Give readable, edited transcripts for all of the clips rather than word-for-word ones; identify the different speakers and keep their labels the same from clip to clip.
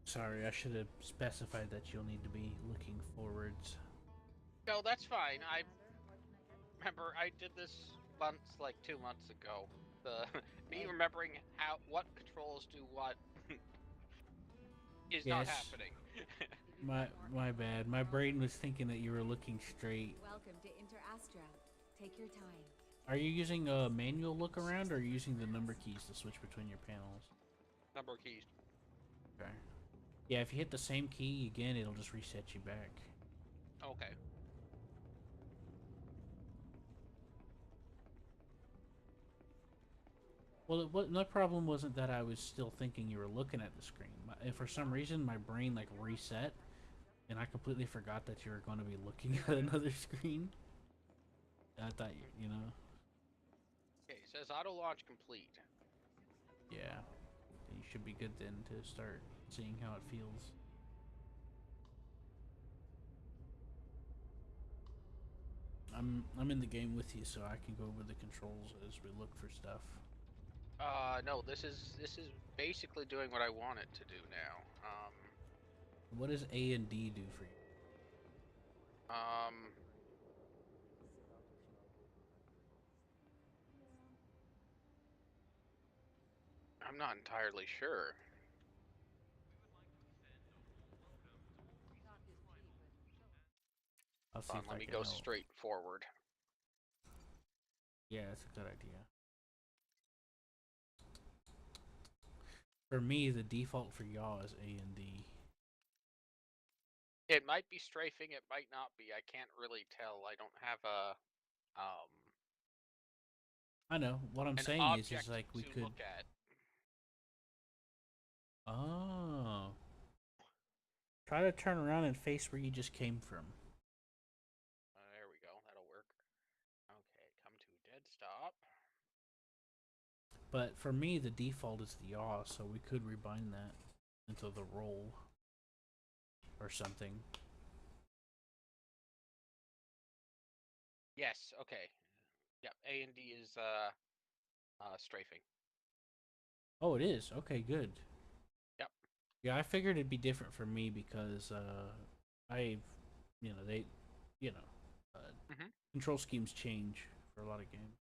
Speaker 1: Sorry, I should have specified that you'll need to be looking forwards.
Speaker 2: No, that's fine. I remember I did this months, like 2 months ago. The me remembering what controls do what is not
Speaker 1: Yes,
Speaker 2: happening.
Speaker 1: my bad. My brain was thinking that you were looking straight.
Speaker 3: Welcome to Interastra. Take your time.
Speaker 1: Are you using a manual look around, or are you using the number keys to switch between your panels?
Speaker 2: Number keys.
Speaker 1: Okay. Yeah, if you hit the same key again, it'll just reset you back.
Speaker 2: Okay.
Speaker 1: Well, my problem wasn't that I was still thinking you were looking at the screen. For some reason, my brain like reset, and I completely forgot that you were going to be looking at another screen. I thought you know,
Speaker 2: Okay, it says auto launch complete.
Speaker 1: yeah, you should be good then to start seeing how it feels. I'm in the game with you, so I can go over the controls as we look for stuff.
Speaker 2: No, this is basically doing what I want it to do now.
Speaker 1: What does A and D do for you?
Speaker 2: Um, I'm not entirely sure.
Speaker 1: I'll see
Speaker 2: Hold
Speaker 1: if
Speaker 2: on,
Speaker 1: I
Speaker 2: let me
Speaker 1: can
Speaker 2: go
Speaker 1: help.
Speaker 2: straight forward.
Speaker 1: Yeah, that's a good idea. For me, the default for y'all is A and D.
Speaker 2: It might be strafing, it might not be. I can't really tell. I don't have um
Speaker 1: I know. What I'm
Speaker 2: an
Speaker 1: saying is
Speaker 2: object
Speaker 1: like we
Speaker 2: to
Speaker 1: could.
Speaker 2: look at.
Speaker 1: Oh. Try to turn around and face where you just came from.
Speaker 2: There we go. That'll work. Okay, come to dead stop.
Speaker 1: But for me, the default is the yaw, so we could rebind that into the roll or something.
Speaker 2: Yes. Okay. Yep. A and D is strafing.
Speaker 1: Oh, it is. Okay, good.
Speaker 2: Yep.
Speaker 1: Yeah, I figured it'd be different for me because I've, they, you know, uh,
Speaker 2: Hmm.
Speaker 1: control schemes change for a lot of games.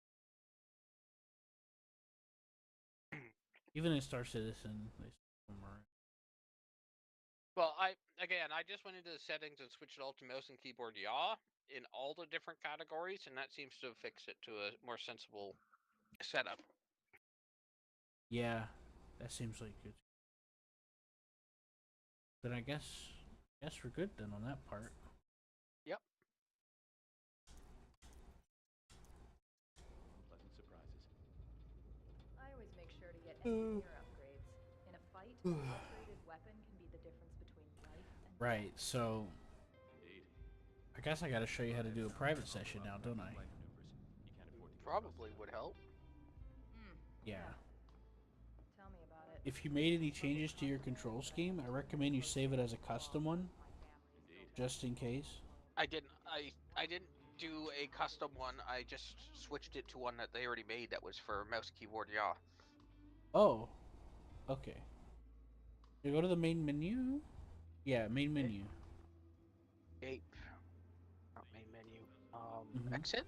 Speaker 1: Even in Star Citizen, they somewhere.
Speaker 2: Well, I just went into the settings and switched it all to mouse and keyboard yaw in all the different categories, and that seems to fix it to a more sensible setup.
Speaker 1: Yeah, that seems like good. Then I guess we're good then on that part.
Speaker 2: Yep.
Speaker 4: Pleasant surprises.
Speaker 3: I always make sure to get engineer upgrades. In a fight, an upgraded weapon can be the difference between life and
Speaker 1: Right.
Speaker 3: death.
Speaker 1: So
Speaker 4: Indeed.
Speaker 1: I guess I got to show you how to do a private
Speaker 4: Talk
Speaker 1: session
Speaker 4: about
Speaker 1: now, don't I?
Speaker 4: flight maneuvers. You can't afford to get
Speaker 2: Probably
Speaker 4: frostbite.
Speaker 2: would help.
Speaker 3: Hmm.
Speaker 1: Yeah.
Speaker 3: Yeah. Tell me about it.
Speaker 1: If you made any changes to your control scheme, I recommend you save it as a custom one,
Speaker 4: Indeed.
Speaker 1: just in case.
Speaker 2: I didn't. I didn't do a custom one. I just switched it to one that they already made that was for mouse keyboard yaw.
Speaker 1: Oh, okay. You go to the main menu. Yeah, main
Speaker 2: Okay.
Speaker 1: menu.
Speaker 2: Escape. Not main menu.
Speaker 1: Mm-hmm.
Speaker 2: Exit.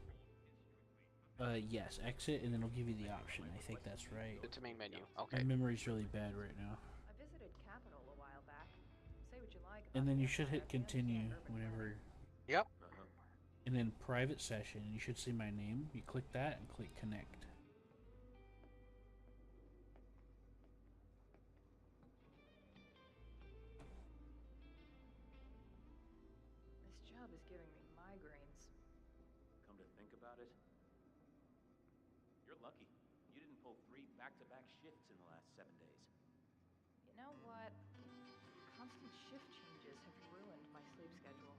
Speaker 1: Yes, exit, and then it'll give you the option. I think that's right.
Speaker 2: It's a main menu.
Speaker 1: My
Speaker 2: Okay.
Speaker 1: memory's really bad right now.
Speaker 3: I visited Capitol a while back. Say what you like
Speaker 1: And
Speaker 3: about
Speaker 1: then
Speaker 3: the
Speaker 1: you should
Speaker 3: Empire,
Speaker 1: hit
Speaker 3: they understand
Speaker 1: continue
Speaker 3: urban planning.
Speaker 1: whenever.
Speaker 2: Yep.
Speaker 4: Uh-huh.
Speaker 1: And then private session, you should see my name. You click that and click connect.
Speaker 3: This job is giving me migraines.
Speaker 4: Come to think about it, you're lucky. You didn't pull 3 back-to-back shifts in the last 7 days.
Speaker 3: You know what? Constant shift changes have ruined my sleep schedule.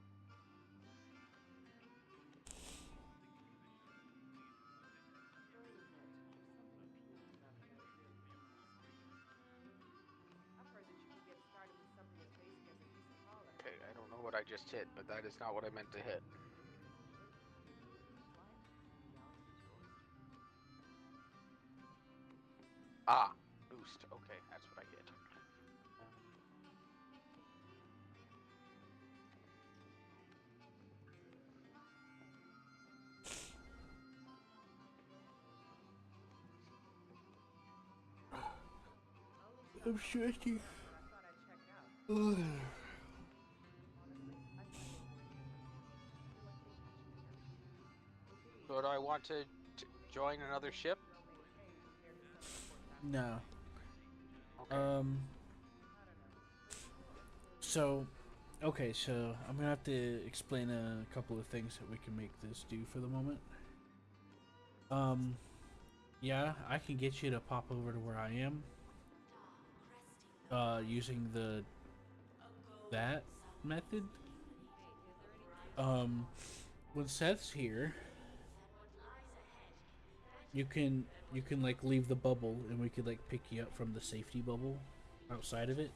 Speaker 3: I've heard that you can get started with something as basic as a decent hauler.
Speaker 2: Okay. I don't know what I just hit, but that is not what I meant to hit.
Speaker 3: Fine. The option's yours.
Speaker 2: Ah. Boost. Okay, that's what I hit.
Speaker 1: I'm stretching.
Speaker 3: I thought I'd check it out. Honestly, I find it way different. Feel like they teach me here.
Speaker 2: So do I want to join another ship?
Speaker 3: Hey, compared to some airport taxis.
Speaker 1: No.
Speaker 2: Okay.
Speaker 3: I don't know.
Speaker 1: So, okay, so I'm gonna have to explain a couple of things that we can make this do for the moment. Yeah, I can get you to pop over to where I am. Using that method. When Seth's here, you can like leave the bubble, and we could like pick you up from the safety bubble outside of it.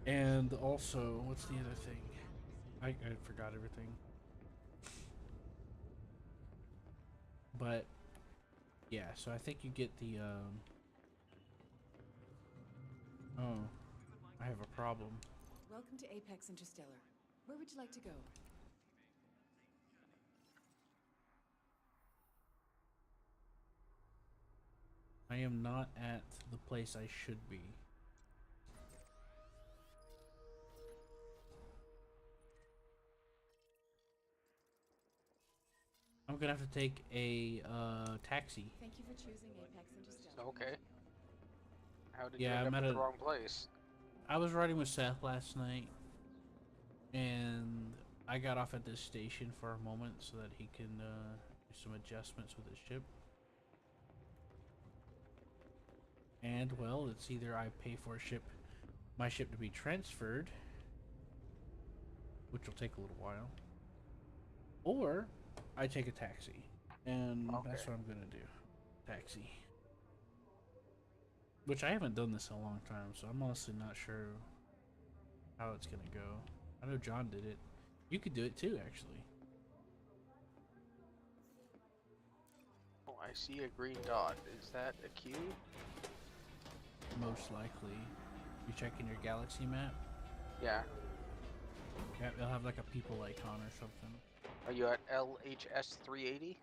Speaker 1: And also, what's the other thing? I forgot everything. But yeah, so I think you get the oh, I have a problem.
Speaker 5: Welcome to Apex Interstellar. Where would you like to go?
Speaker 1: I am not at the place I should be. I'm gonna have to take a taxi.
Speaker 5: Thank you for choosing Apex Interstellar.
Speaker 2: Okay. How did
Speaker 1: Yeah,
Speaker 2: you
Speaker 1: I'm
Speaker 2: end up
Speaker 1: at
Speaker 2: at the
Speaker 1: a-
Speaker 2: wrong place?
Speaker 1: I was riding with Seth last night, and I got off at this station for a moment so that he can do some adjustments with his ship. And well, it's either I pay for my ship to be transferred, which will take a little while, or I take a taxi, and that's
Speaker 2: Okay.
Speaker 1: what I'm gonna do. Taxi. Which I haven't done this in a long time, so I'm honestly not sure how it's gonna go. I know John did it. You could do it too, actually.
Speaker 2: Oh, I see a green dot. Is that a queue?
Speaker 1: Most likely. You checking your galaxy map?
Speaker 2: Yeah.
Speaker 1: Yeah, it'll have like a people icon or something.
Speaker 2: Are you at LHS 380?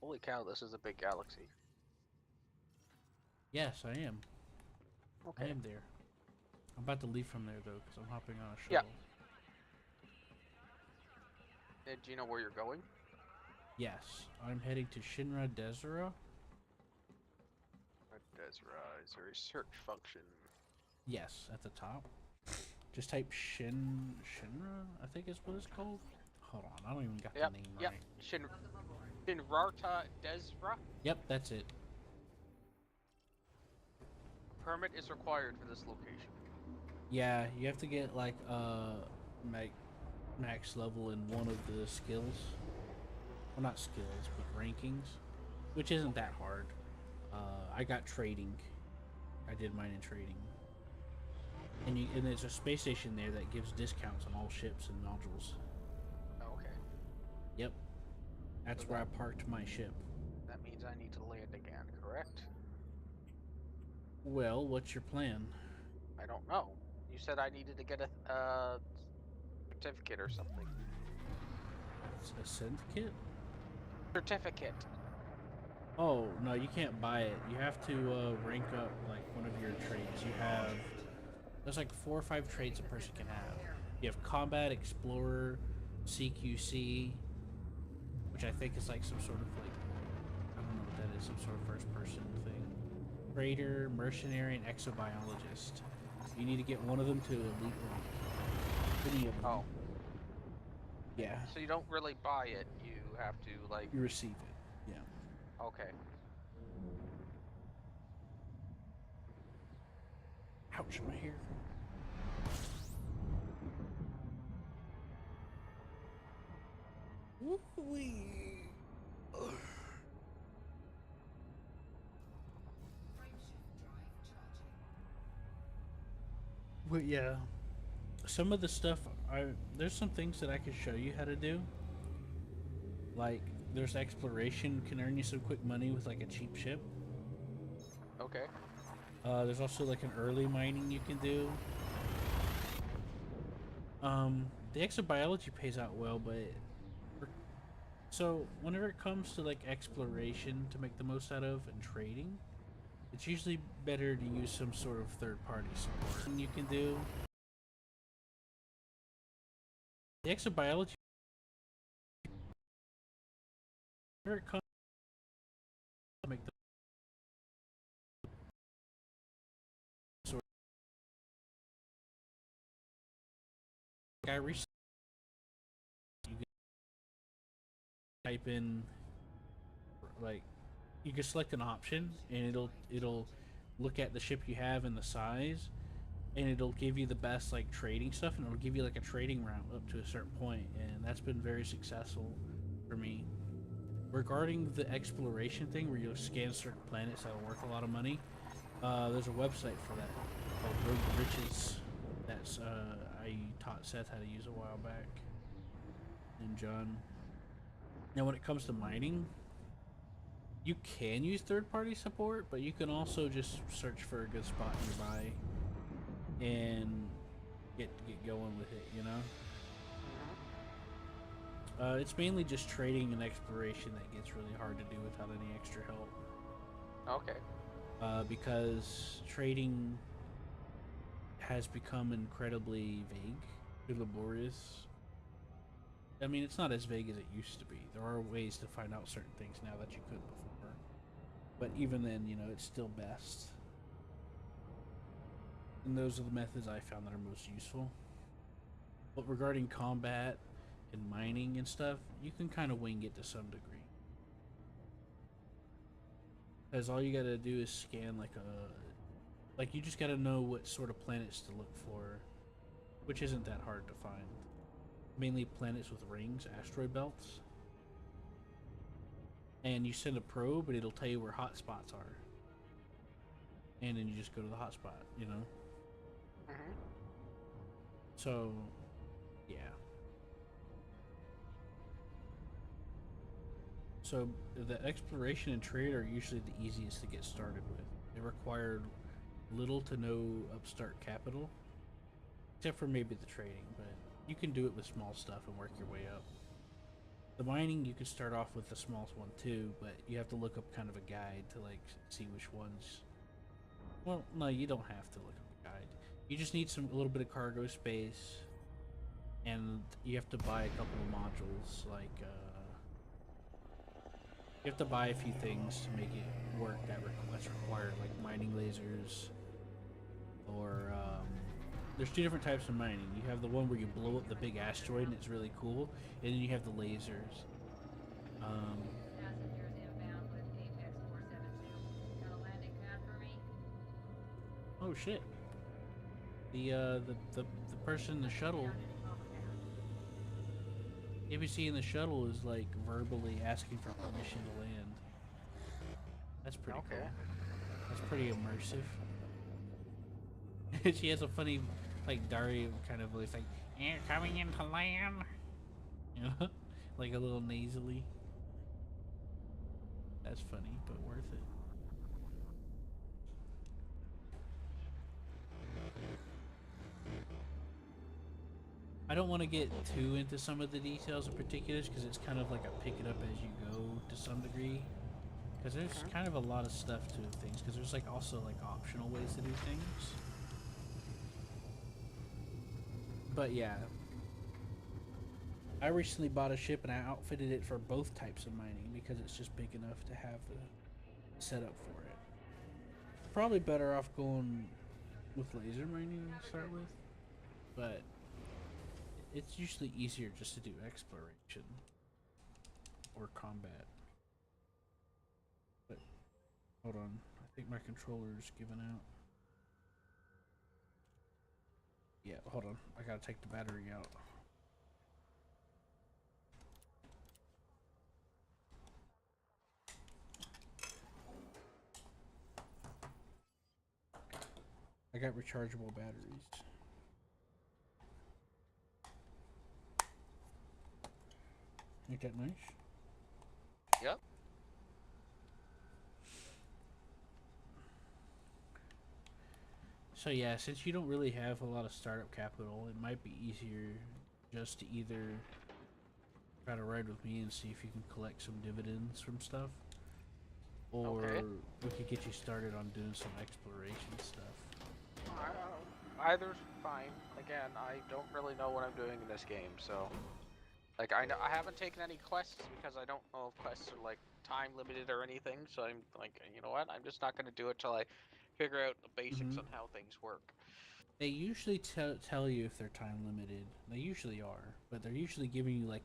Speaker 2: Holy cow, this is a big galaxy.
Speaker 1: Yes, I am. I
Speaker 2: Okay.
Speaker 1: am there. I'm about to leave from there though, because I'm hopping on a
Speaker 2: Yeah.
Speaker 1: shuttle.
Speaker 2: And do you know where you're going?
Speaker 1: Yes, I'm heading to Shinra Desera.
Speaker 2: Desra, is there a search function?
Speaker 1: Yes, at the top. Just type Shinra, I think is what it's called. Hold on, I don't even got
Speaker 2: Yep,
Speaker 1: the name
Speaker 2: yep.
Speaker 1: right.
Speaker 2: Shinrarta Desra?
Speaker 1: Yep, that's it.
Speaker 2: A permit is required for this location.
Speaker 1: Yeah, you have to get like max level in one of the skills. Well, not skills, but rankings, which isn't that hard. I got trading. I did mine in trading. And there's a space station there that gives discounts on all ships and modules.
Speaker 2: Okay.
Speaker 1: Yep. That's where I parked my ship.
Speaker 2: That means I need to land again, correct?
Speaker 1: Well, what's your plan?
Speaker 2: I don't know. You said I needed to get a certificate or something.
Speaker 1: It's a synth kit?
Speaker 2: Certificate.
Speaker 1: Oh, no, you can't buy it. You have to rank up like one of your traits. There's like 4 or 5 traits a person can have. You have Combat, Explorer, CQC, which I think is like some sort of like, I don't know what that is, some sort of first person thing. Trader, Mercenary, and Exobiologist. You need to get one of them to elite rank. Any of them.
Speaker 2: Oh.
Speaker 1: Yeah.
Speaker 2: So you don't really buy it, you have to like...
Speaker 1: You receive it. Yeah.
Speaker 2: Okay.
Speaker 1: Ouch, my hair. Woo-wee. But yeah, some of the stuff there's some things that I could show you how to do. Like there's exploration, can earn you some quick money with like a cheap ship.
Speaker 2: Okay.
Speaker 1: There's also like an early mining you can do. the exobiology pays out well, but so whenever it comes to like exploration to make the most out of and trading, it's usually better to use some sort of third-party support. And you can do the exobiology. Whenever it comes to make the sort, I recently you can type in like you can select an option and it'll look at the ship you have and the size, and it'll give you the best like trading stuff, and it'll give you like a trading route up to a certain point, and that's been very successful for me. Regarding the exploration thing where you scan certain planets that are worth a lot of money, there's a website for that called Road to Riches. That's I taught Seth how to use a while back, and John. Now when it comes to mining, you can use third-party support, but you can also just search for a good spot nearby and get going with it, you know? It's mainly just trading and exploration that gets really hard to do without any extra help.
Speaker 2: Okay.
Speaker 1: Because trading has become incredibly vague and laborious. I mean, it's not as vague as it used to be. There are ways to find out certain things now that you couldn't before. But even then, you know, it's still best. And those are the methods I found that are most useful. But regarding combat and mining and stuff, you can kind of wing it to some degree. Because all you gotta do is scan like you just gotta know what sort of planets to look for, which isn't that hard to find. Mainly planets with rings, asteroid belts. And you send a probe and it'll tell you where hot spots are. And then you just go to the hot spot, you know?
Speaker 2: Mm-hmm.
Speaker 1: So, yeah. So, the exploration and trade are usually the easiest to get started with. They require little to no upstart capital, except for maybe the trading, but you can do it with small stuff and work your way up. The mining, you can start off with the smallest one too, but you have to look up kind of a guide to like see which ones. Well, no, you don't have to look up a guide. You just need a little bit of cargo space, and you have to buy a couple of modules. Like, you have to buy a few things to make it work that's required, like mining lasers, or there's two different types of mining. You have the one where you blow up the big asteroid and it's really cool, and then you have the lasers.
Speaker 3: Passengers inbound with Apex 472. Got a landing pad for me?
Speaker 1: Oh shit! The person in the shuttle, ABC in the shuttle is like verbally asking for permission to land. That's pretty cool. That's pretty immersive. She has a funny, like Daria kind of voice, like "You're coming into land," you know, like a little nasally. That's funny, but worth it. I don't want to get too into some of the details and particulars because it's kind of like a pick it up as you go to some degree. Because there's kind of a lot of stuff to things. Because there's like also like optional ways to do things. But yeah, I recently bought a ship and I outfitted it for both types of mining because it's just big enough to have the setup for it. Probably better off going with laser mining to start with, but it's usually easier just to do exploration or combat. But hold on, I think my controller's giving out. Yeah, hold on, I gotta take the battery out. I got rechargeable batteries. Ain't that nice?
Speaker 2: Yep.
Speaker 1: So yeah, since you don't really have a lot of startup capital, it might be easier just to either try to ride with me and see if you can collect some dividends from stuff, or
Speaker 2: Okay.
Speaker 1: we could get you started on doing some exploration stuff.
Speaker 2: Either's fine. Again, I don't really know what I'm doing in this game, so like I haven't taken any quests because I don't know if quests are like time limited or anything. So I'm like, you know what? I'm just not gonna do it till I figure out the basics on how things work.
Speaker 1: They usually tell you if they're time limited. They usually are, but they're usually giving you like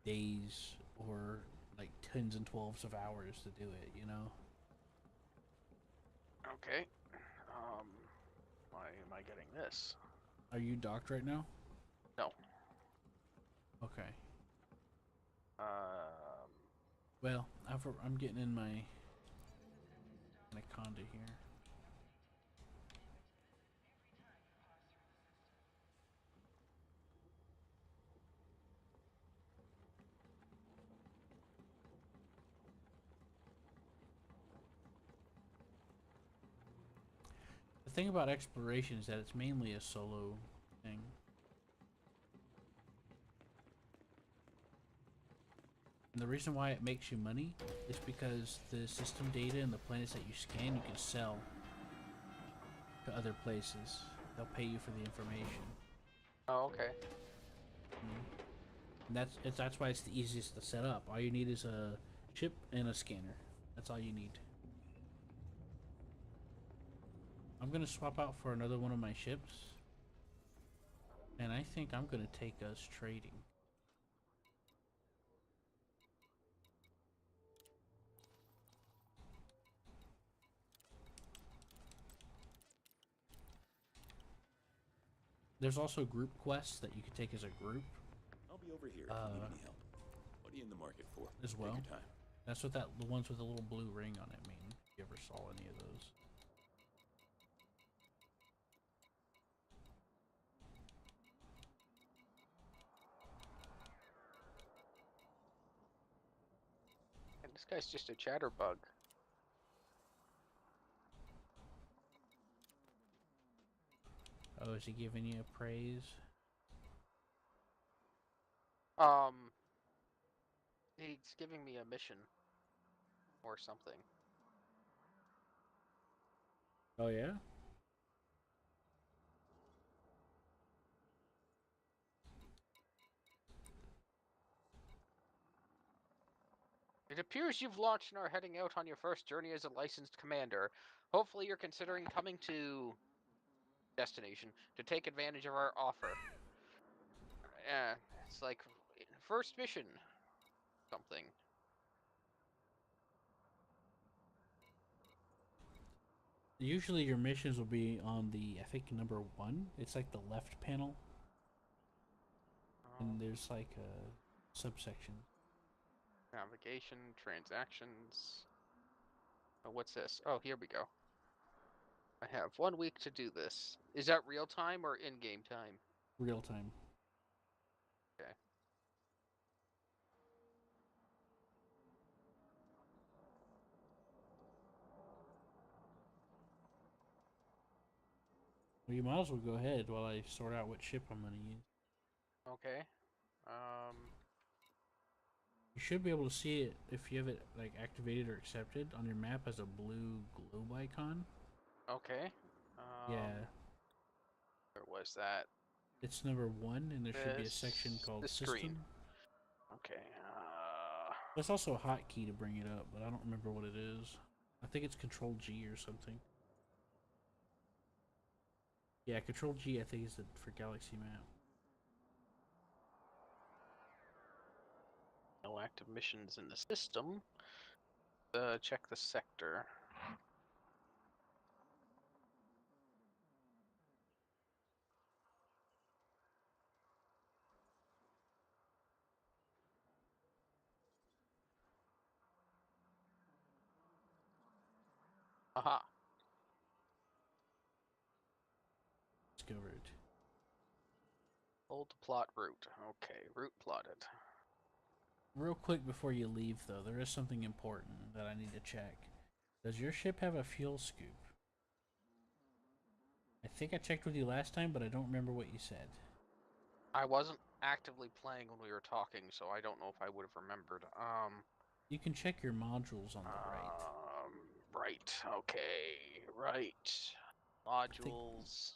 Speaker 1: days or like 10s and 12s of hours to do it, you know?
Speaker 2: Okay. Why am I getting this?
Speaker 1: Are you docked right now?
Speaker 2: No.
Speaker 1: Okay.
Speaker 2: Um.
Speaker 1: Well, I'm getting in my anaconda here. The thing about exploration is that it's mainly a solo thing. And the reason why it makes you money is because the system data and the planets that you scan, you can sell to other places. They'll pay you for the information.
Speaker 2: Oh, okay.
Speaker 1: And that's why it's the easiest to set up. All you need is a chip and a scanner. That's all you need. I'm gonna swap out for another one of my ships, and I think I'm gonna take us trading. There's also group quests that you can take as a group.
Speaker 4: I'll be over here if you need any help. What are you in the market for?
Speaker 1: As well.
Speaker 4: Take your time.
Speaker 1: That's what the ones with the little blue ring on it mean. If you ever saw any of those.
Speaker 2: And this guy's just a chatterbug.
Speaker 1: Oh, is he giving you a praise?
Speaker 2: He's giving me a mission or something.
Speaker 1: Oh yeah?
Speaker 2: It appears you've launched and are heading out on your first journey as a licensed commander. Hopefully you're considering coming to destination to take advantage of our offer. Yeah, it's like first mission something.
Speaker 1: Usually your missions will be on the, I think, number 1. It's like the left panel. And there's like a subsection.
Speaker 2: Navigation, transactions. Oh, what's this? Oh, here we go. I have 1 week to do this. Is that real time or in-game time?
Speaker 1: Real time.
Speaker 2: Okay.
Speaker 1: Well, you might as well go ahead while I sort out what ship I'm gonna use.
Speaker 2: Okay.
Speaker 1: You should be able to see it if you have it like activated or accepted on your map as a blue globe icon.
Speaker 2: Okay.
Speaker 1: Yeah.
Speaker 2: Where was that?
Speaker 1: It's number 1, and there should be a section called
Speaker 2: This screen.
Speaker 1: System.
Speaker 2: Okay.
Speaker 1: There's also a hotkey to bring it up, but I don't remember what it is. I think it's Control G or something. Yeah, Control G I think is for Galaxy Map.
Speaker 2: No active missions in the system. Check the sector. Aha.
Speaker 1: Discovered.
Speaker 2: Hold to plot route. Okay, route plotted.
Speaker 1: Real quick before you leave, though, there is something important that I need to check. Does your ship have a fuel scoop? I think I checked with you last time, but I don't remember what you said.
Speaker 2: I wasn't actively playing when we were talking, so I don't know if I would have remembered.
Speaker 1: You can check your modules on the right.
Speaker 2: Right. Okay. Right.
Speaker 1: I think
Speaker 2: Modules.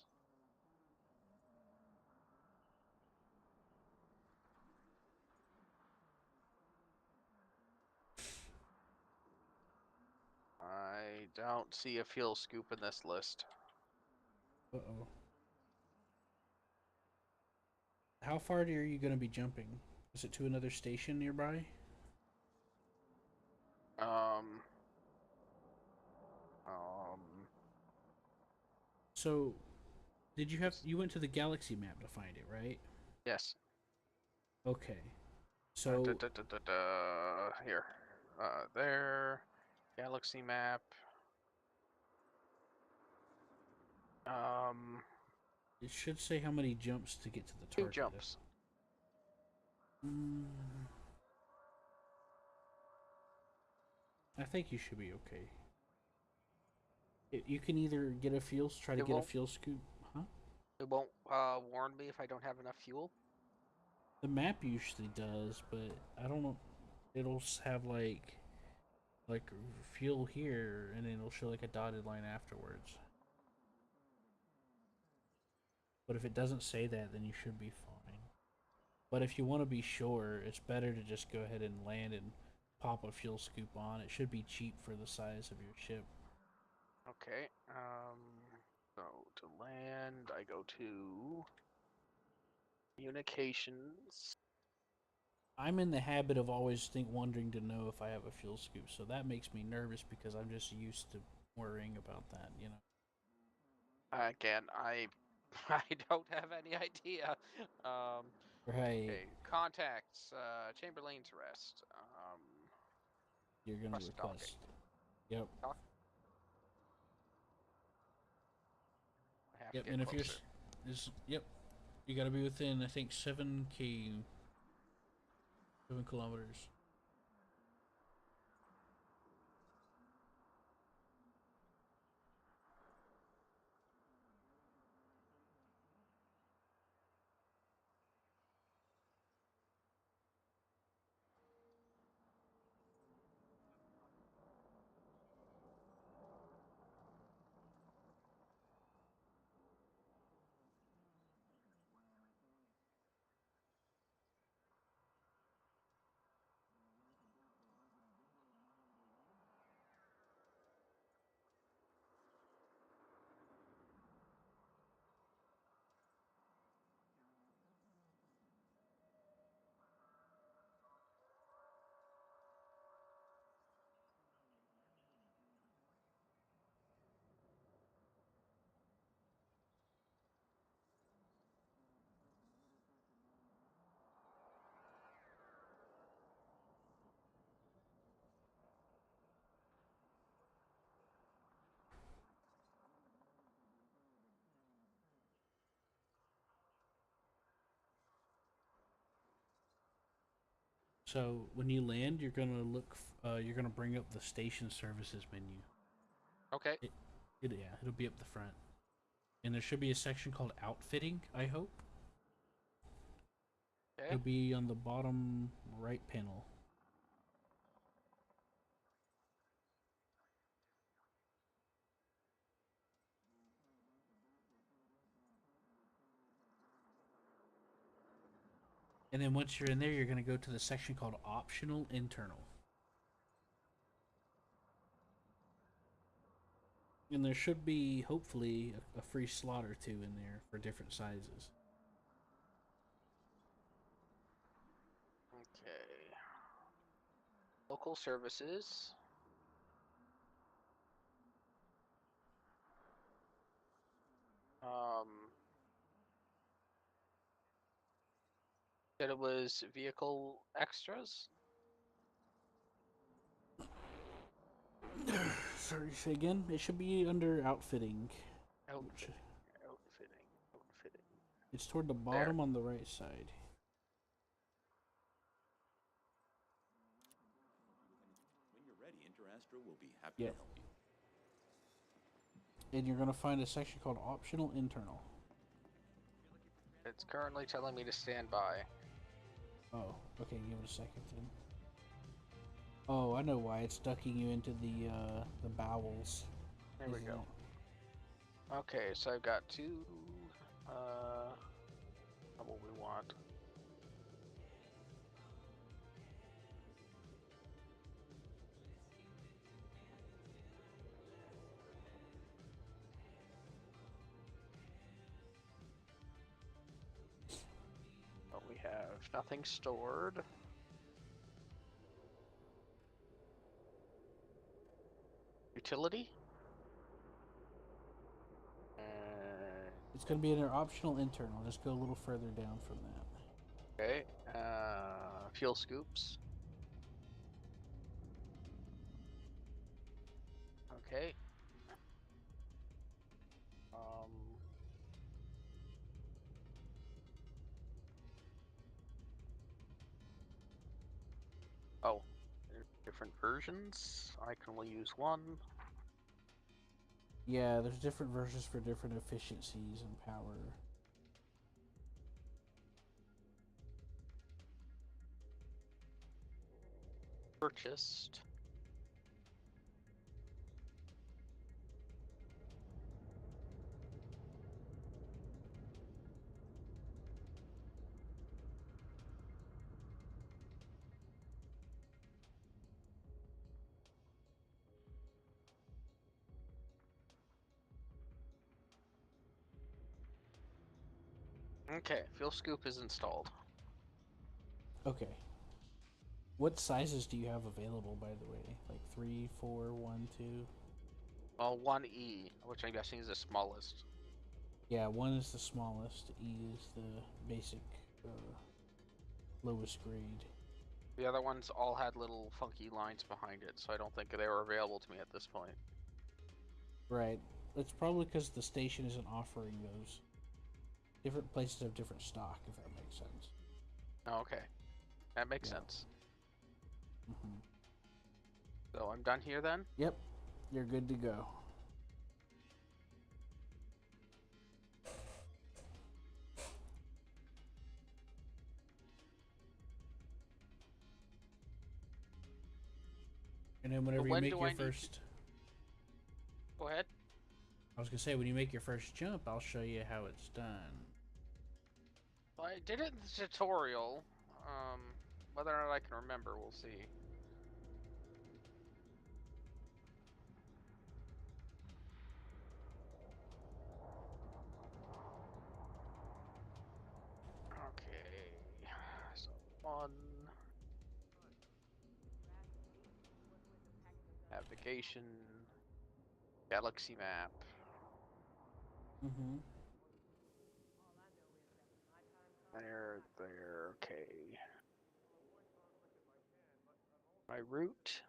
Speaker 2: I don't see a fuel scoop in this list.
Speaker 1: Uh-oh. How far are you going to be jumping? Is it to another station nearby?
Speaker 2: Um,
Speaker 1: So, you went to the galaxy map to find it, right?
Speaker 2: yes.
Speaker 1: Okay.
Speaker 2: Da,
Speaker 1: So,
Speaker 2: da, da, da, da. Here. There. Galaxy map. Um,
Speaker 1: it should say how many jumps to get to the
Speaker 2: 2
Speaker 1: target.
Speaker 2: jumps.
Speaker 1: Mm, I think you should be okay. You can either get a try to
Speaker 2: It
Speaker 1: get a
Speaker 2: won't.
Speaker 1: fuel scoop, huh?
Speaker 2: It won't warn me if I don't have enough fuel.
Speaker 1: The map usually does, but I don't know. It'll have like fuel here, and then it'll show like a dotted line afterwards. But if it doesn't say that, then you should be fine. But if you want to be sure, it's better to just go ahead and land and pop a fuel scoop on. It should be cheap for the size of your ship.
Speaker 2: Okay. So to land, I go to communications.
Speaker 1: I'm in the habit of always wondering to know if I have a fuel scoop, so that makes me nervous because I'm just used to worrying about that, you know.
Speaker 2: Again, I I don't have any idea.
Speaker 1: Right.
Speaker 2: Okay, contacts, Chamberlain's Rest,
Speaker 1: You're gonna
Speaker 2: Rust docking.
Speaker 1: request. Yep.
Speaker 2: Dock. I have to
Speaker 1: Yep.
Speaker 2: get
Speaker 1: And if you're
Speaker 2: closer.
Speaker 1: yep, you gotta be within I think 7 kilometers. So when you land, you're gonna you're gonna bring up the station services menu.
Speaker 2: Okay.
Speaker 1: Yeah, it'll be up the front, and there should be a section called outfitting. I hope
Speaker 2: Okay.
Speaker 1: it'll be on the bottom right panel. And then once you're in there, you're gonna go to the section called optional internal. And there should be, hopefully, a free slot or two in there for different sizes.
Speaker 2: Okay. Local services. Um, said it was vehicle extras.
Speaker 1: Sorry, say again? It should be under outfitting.
Speaker 2: Outfitting. Outfitting. Outfitting.
Speaker 1: It's toward the
Speaker 2: There.
Speaker 1: bottom on the right side.
Speaker 4: When you're ready, InterAstra will be happy
Speaker 1: Yep.
Speaker 4: to help you.
Speaker 1: And you're gonna find a section called optional internal.
Speaker 2: It's currently telling me to stand by.
Speaker 1: Oh, okay, give it a second then. Oh, I know why. It's ducking you into the bowels.
Speaker 2: There we
Speaker 1: isn't
Speaker 2: go.
Speaker 1: it?
Speaker 2: Okay, so I've got two. What we want. But we have nothing stored. Utility?
Speaker 1: It's going to be an optional internal. Just go a little further down from that.
Speaker 2: Okay. Fuel scoops. Okay. Oh, there's different versions. I can only use one.
Speaker 1: Yeah, there's different versions for different efficiencies and power.
Speaker 2: Purchased. Okay, fuel scoop is installed.
Speaker 1: Okay. What sizes do you have available, by the way? Like 3, 4, 1, 2?
Speaker 2: Well, 1E, which I'm guessing is the smallest.
Speaker 1: Yeah, 1 is the smallest. E is the basic, lowest grade.
Speaker 2: The other ones all had little funky lines behind it, so I don't think they were available to me at this point.
Speaker 1: Right. It's probably because the station isn't offering those. Different places have different stock, if that makes sense.
Speaker 2: Okay, that makes
Speaker 1: Yeah.
Speaker 2: sense.
Speaker 1: Mm-hmm.
Speaker 2: So I'm done here then?
Speaker 1: Yep, you're good to go. And then whenever you
Speaker 2: when
Speaker 1: make
Speaker 2: do
Speaker 1: your
Speaker 2: I need
Speaker 1: first...
Speaker 2: Go ahead.
Speaker 1: I was going to say, when you make your first jump, I'll show you how it's done.
Speaker 2: Well, I did it in the tutorial. Whether or not I can remember, we'll see. Okay, so 1. Navigation. Galaxy map.
Speaker 1: Mm-hmm.
Speaker 2: There, okay. My route.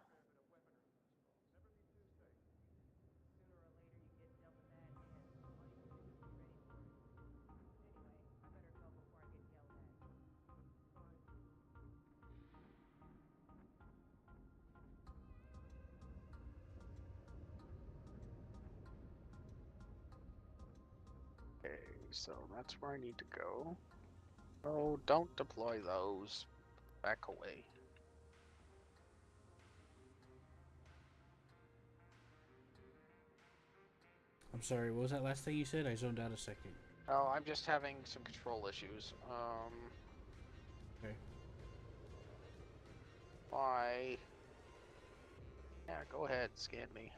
Speaker 2: Okay, so that's where I need to go. Oh, don't deploy those. Back away.
Speaker 1: I'm sorry, what was that last thing you said? I zoned out a second.
Speaker 2: Oh, I'm just having some control issues.
Speaker 1: Okay.
Speaker 2: Why? Yeah, go ahead, scan me.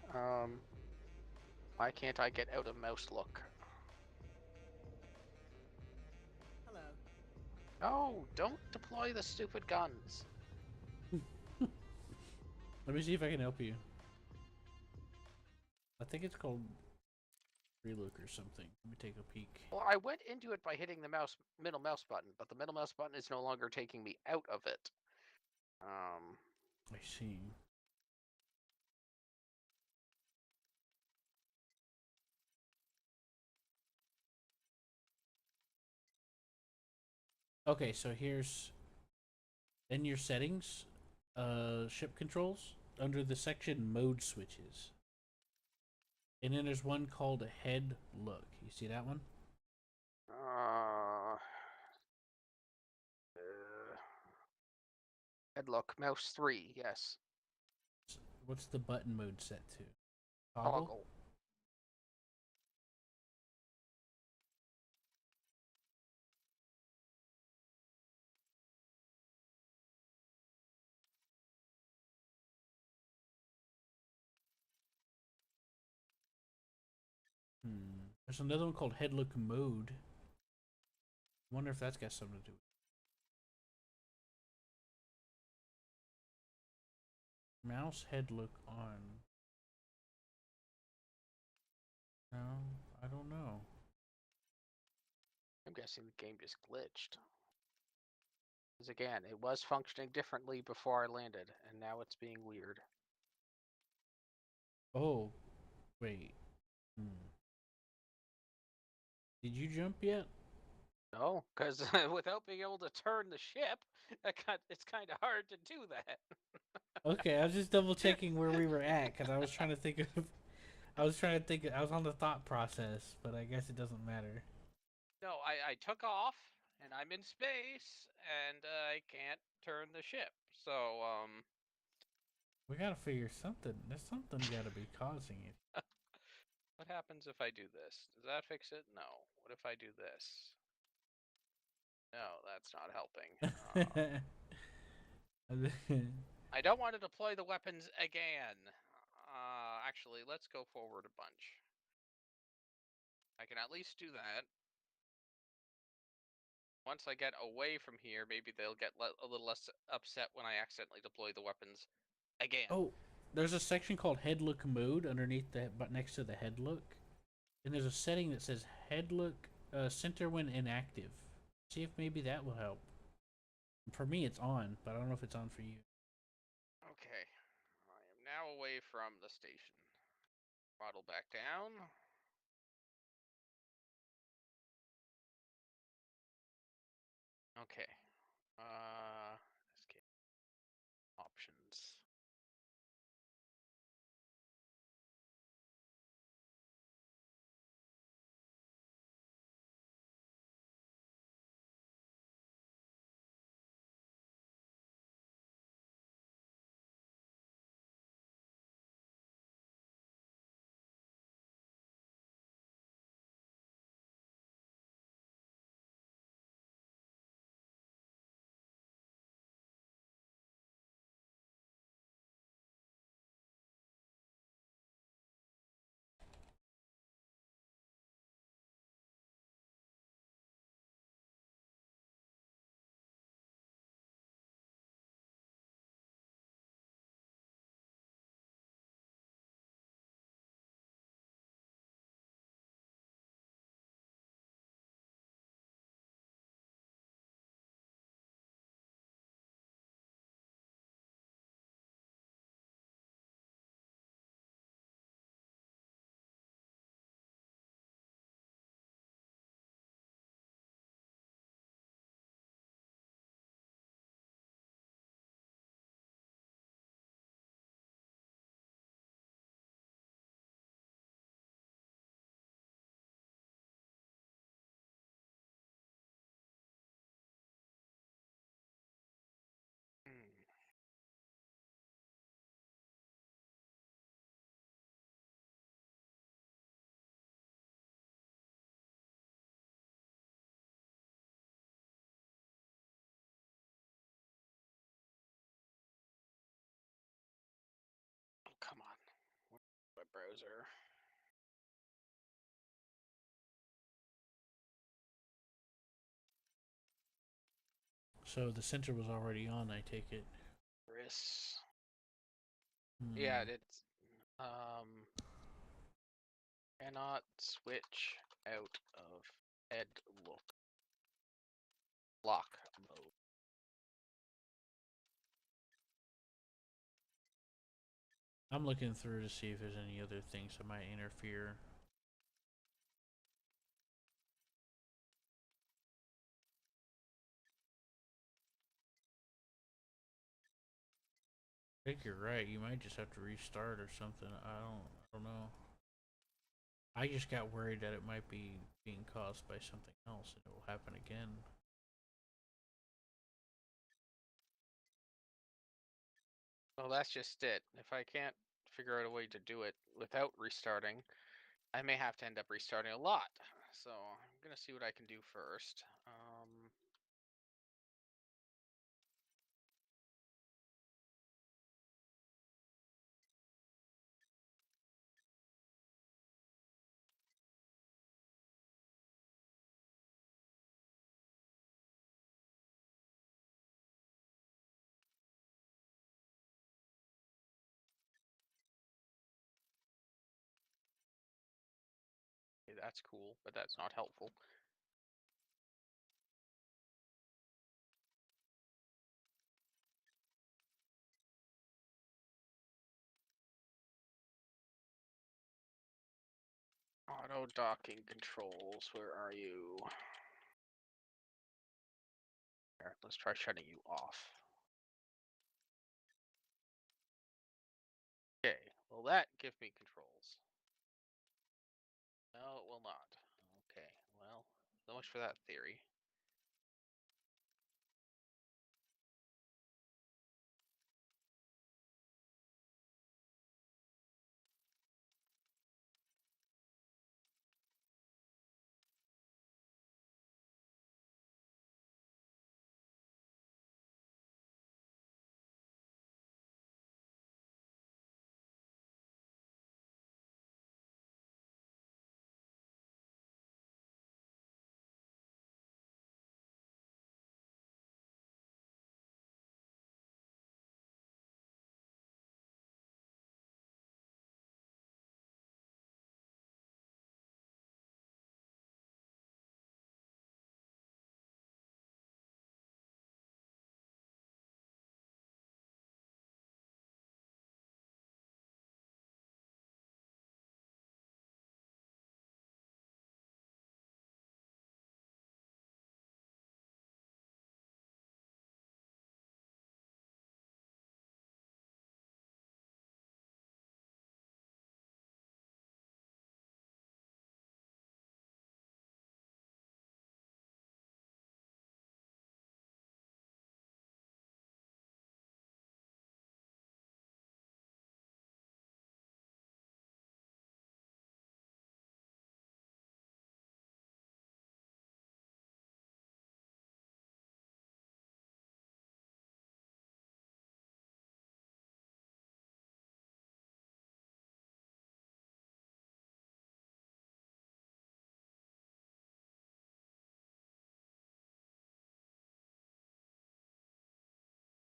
Speaker 2: Why can't I get out of mouse look?
Speaker 5: Hello.
Speaker 2: No, don't deploy the stupid guns.
Speaker 1: Let me see if I can help you. I think it's called Relook or something. Let me take a peek.
Speaker 2: Well, I went into it by hitting the middle mouse button, but the middle mouse button is no longer taking me out of it.
Speaker 1: I see. Okay, so here's in your settings, ship controls, under the section mode switches. And then there's one called a head look. You see that one?
Speaker 2: look. Mouse 3, yes.
Speaker 1: What's the button mode set to? Toggle?
Speaker 2: Toggle.
Speaker 1: There's another one called head look mode. I wonder if that's got something to do with it. Mouse head look on. No, I don't know.
Speaker 2: I'm guessing the game just glitched. Because again, it was functioning differently before I landed, and now it's being weird.
Speaker 1: Oh, wait. Did you jump yet?
Speaker 2: No, because without being able to turn the ship, it's kind of hard to do that.
Speaker 1: Okay, I was just double checking where we were at because I was trying to think of. I was on the thought process, but I guess it doesn't matter.
Speaker 2: No, I took off, and I'm in space, and I can't turn the ship. So,
Speaker 1: We gotta figure something. There's something gotta be causing it.
Speaker 2: what happens if I do this? Does that fix it? No. What if I do this? No, that's not helping. I don't want to deploy the weapons again. Actually, let's go forward a bunch. I can at least do that. Once I get away from here, maybe they'll get a little less upset when I accidentally deploy the weapons again.
Speaker 1: Oh, there's a section called head look mode underneath but next to the head look, and there's a setting that says head look center when inactive. See if maybe that will help. For me, it's on, but I don't know if it's on for you.
Speaker 2: Okay, I am now away from the station. Throttle back down. Okay. Escape options. Oh, come on. Web browser.
Speaker 1: So the center was already on, I take it.
Speaker 2: Chris. Yeah, it's cannot switch out of head lock mode.
Speaker 1: I'm looking through to see if there's any other things that might interfere. I think you're right. You might just have to restart or something. I don't know. I just got worried that it might be being caused by something else and it will happen again.
Speaker 2: Well, that's just it. If I can't figure out a way to do it without restarting, I may have to end up restarting a lot. So I'm gonna see what I can do first. Okay, that's cool, but that's not helpful. Auto docking controls, where are you? Here, let's try shutting you off. Okay, will that give me controls? No, it will not. Okay, well, so much for that theory.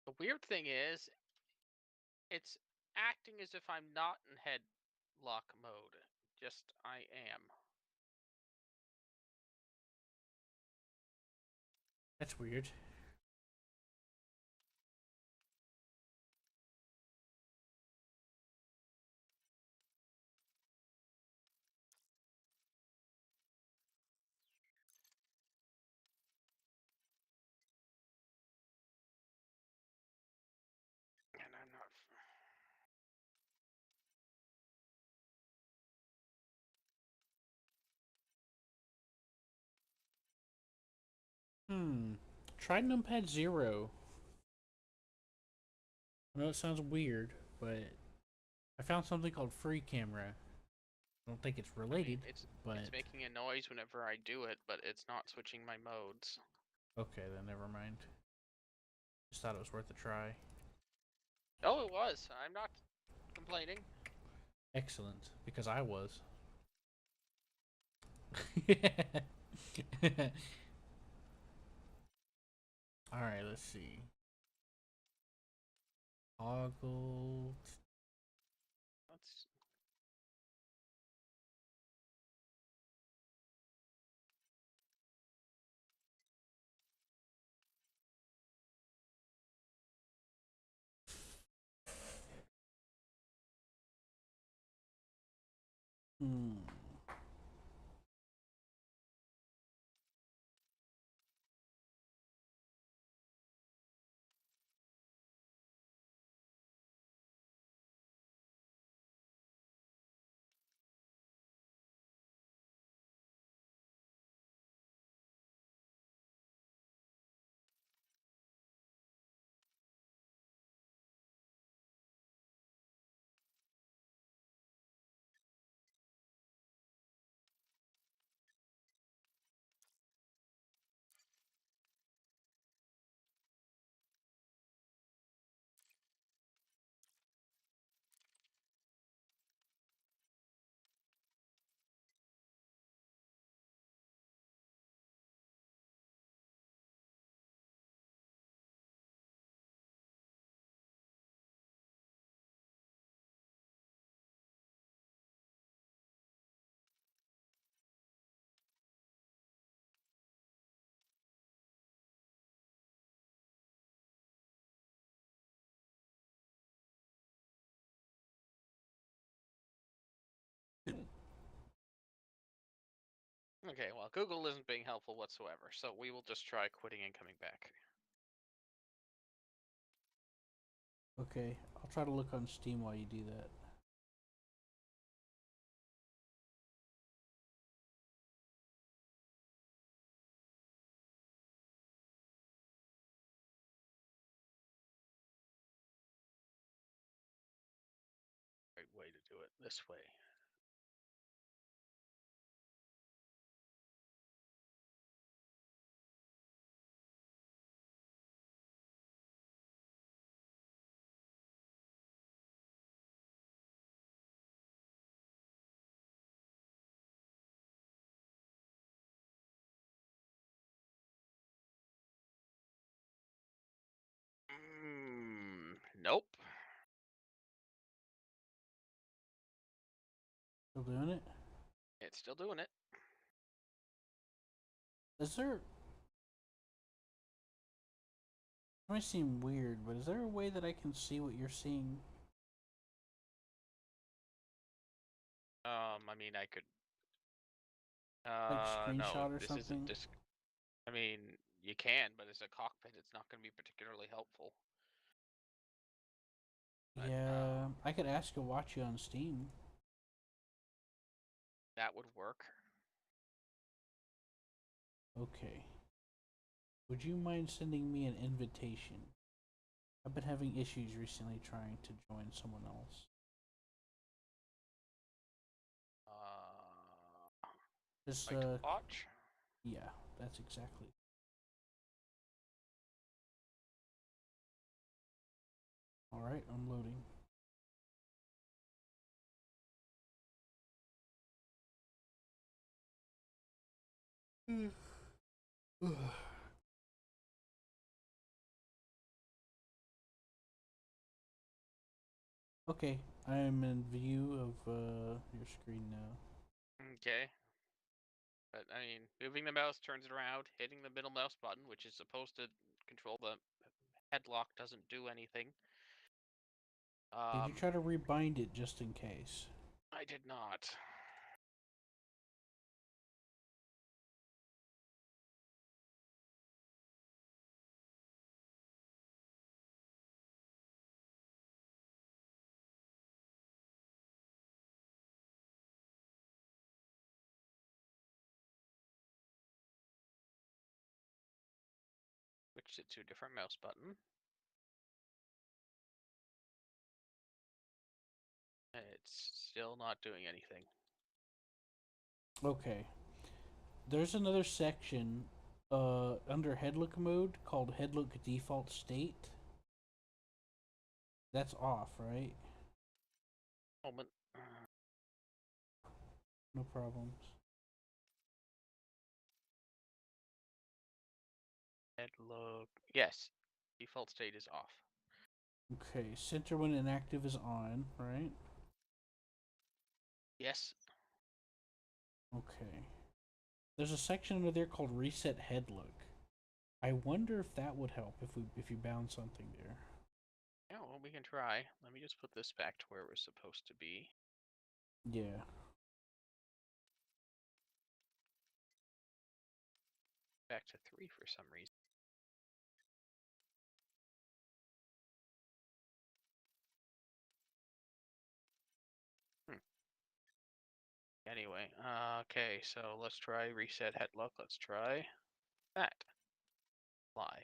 Speaker 2: The weird thing is, it's acting as if I'm not in headlock mode. Just I am.
Speaker 1: That's weird.
Speaker 2: And I'm not.
Speaker 1: Try numpad 0. I know it sounds weird, but I found something called free camera. I don't think it's
Speaker 2: I mean,
Speaker 1: related, but
Speaker 2: it's making a noise whenever I do it, but it's not switching my modes.
Speaker 1: okay, then never mind. Just thought it was worth a try.
Speaker 2: Oh, it was. I'm not complaining.
Speaker 1: Excellent, because I was. Alright, let's see. Toggle.
Speaker 2: Let's.
Speaker 1: Hmm.
Speaker 2: Okay, well, Google isn't being helpful whatsoever, so we will just try quitting and coming back.
Speaker 1: Okay, I'll try to look on Steam while you do that.
Speaker 2: Right way to do it, this way. Nope.
Speaker 1: Still doing it?
Speaker 2: It's still doing it.
Speaker 1: Is there... It might seem weird, but is there a way that I can see what you're seeing?
Speaker 2: I mean, I could.
Speaker 1: Like
Speaker 2: No,
Speaker 1: screenshot or
Speaker 2: this isn't
Speaker 1: something?
Speaker 2: disc. I mean, you can, but as a cockpit, it's not going to be particularly helpful. But,
Speaker 1: Yeah, I could ask to watch you on Steam.
Speaker 2: that would work.
Speaker 1: Okay. Would you mind sending me an invitation? I've been having issues recently trying to join someone else. Just,
Speaker 2: Like to watch?
Speaker 1: yeah, that's exactly. Alright, I'm loading. Okay, I am in view of your screen now.
Speaker 2: Okay. But, I mean, moving the mouse turns it around, hitting the middle mouse button, which is supposed to control the headlock, doesn't do anything.
Speaker 1: Did you try to rebind it just in case?
Speaker 2: I did not. Switched it to a different mouse button. It's still not doing anything.
Speaker 1: Okay. There's another section under headlook mode called headlook default state. That's off, right?
Speaker 2: Moment.
Speaker 1: No problems.
Speaker 2: Headlook. Yes. Default state is off.
Speaker 1: Okay, center when inactive is on, right?
Speaker 2: Yes.
Speaker 1: Okay. There's a section under there called reset headlook. I wonder if that would help if you bound something there.
Speaker 2: Yeah, well, we can try. Let me just put this back to where it was supposed to be.
Speaker 1: Yeah.
Speaker 2: Back to 3 for some reason. Anyway, okay, so let's try reset headlock. Let's try that. Fly.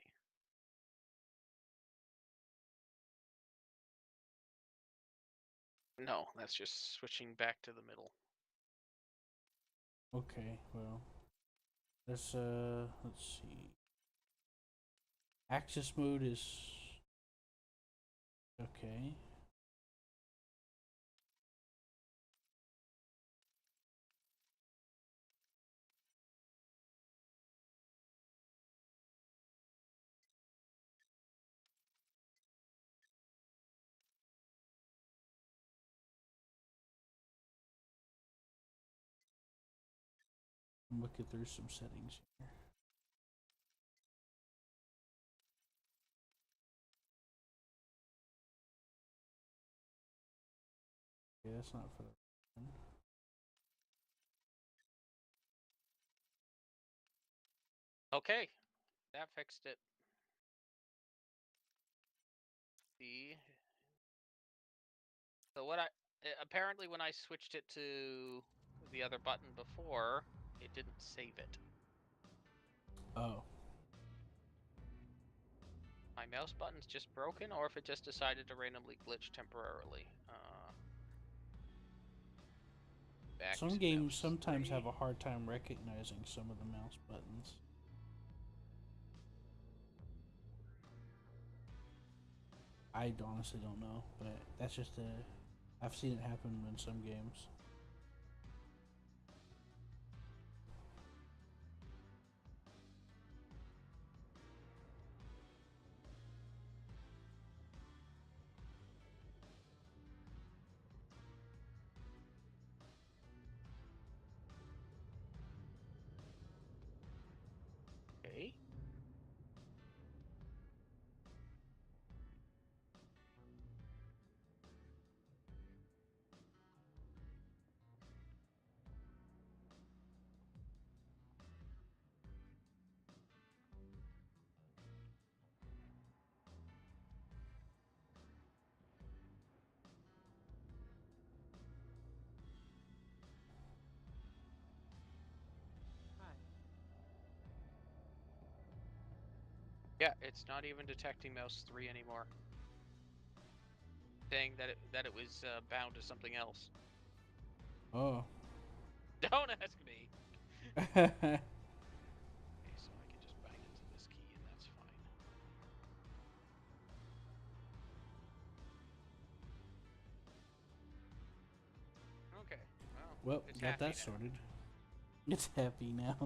Speaker 2: No, that's just switching back to the middle.
Speaker 1: Okay, well. There's let's see. Axis mode is okay. I'm looking through some settings here. Yeah, that's not for the one.
Speaker 2: Okay, that fixed it. See. So apparently when I switched it to the other button before, it didn't save it.
Speaker 1: Oh.
Speaker 2: My mouse button's just broken, or if it just decided to randomly glitch temporarily. Back
Speaker 1: Some
Speaker 2: to
Speaker 1: games
Speaker 2: mouse
Speaker 1: sometimes
Speaker 2: 3.
Speaker 1: have a hard time recognizing some of the mouse buttons. I honestly don't know, but that's just I've seen it happen in some games.
Speaker 2: Okay. Yeah, it's not even detecting mouse 3 anymore. Saying that it was bound to something else.
Speaker 1: Oh.
Speaker 2: Don't ask me. Okay, so I can just bang into this key and that's fine. Okay,
Speaker 1: Well,
Speaker 2: it's
Speaker 1: got
Speaker 2: happy
Speaker 1: that
Speaker 2: now.
Speaker 1: sorted. It's happy now.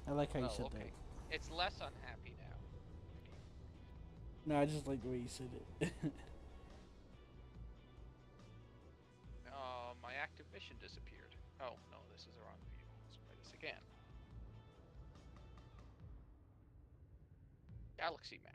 Speaker 1: I like how you said
Speaker 2: Okay. It's less unhappy now.
Speaker 1: that. No, I just like the way you said it.
Speaker 2: My active mission disappeared. Oh, no, this is the wrong view. Let's try this again. Galaxy map.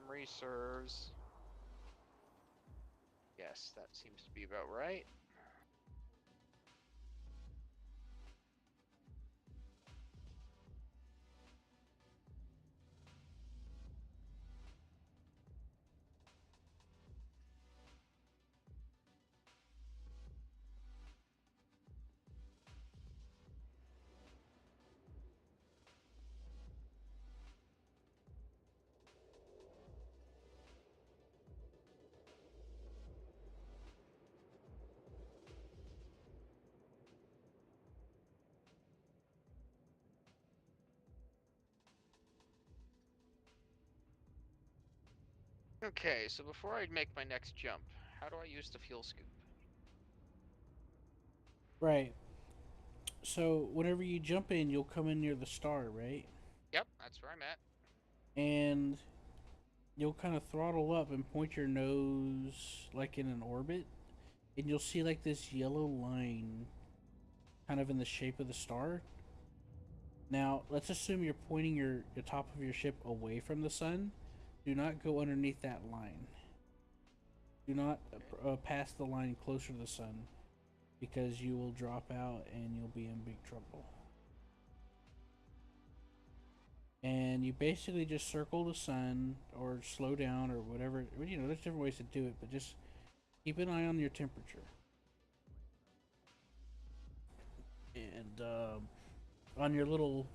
Speaker 2: Memory serves. Yes, that seems to be about right. Okay, so before I make my next jump, how do I use the fuel scoop?
Speaker 1: Right. So whenever you jump in, you'll come in near the star, right?
Speaker 2: Yep, that's where I'm at.
Speaker 1: And you'll kind of throttle up and point your nose like in an orbit, and you'll see like this yellow line kind of in the shape of the star. Now, let's assume you're pointing the top of your ship away from the sun. Do not go underneath that line. Do not pass the line closer to the sun, because you will drop out and you'll be in big trouble. and you basically just circle the sun or slow down or whatever. You know, there's different ways to do it, but just keep an eye on your temperature. And on your little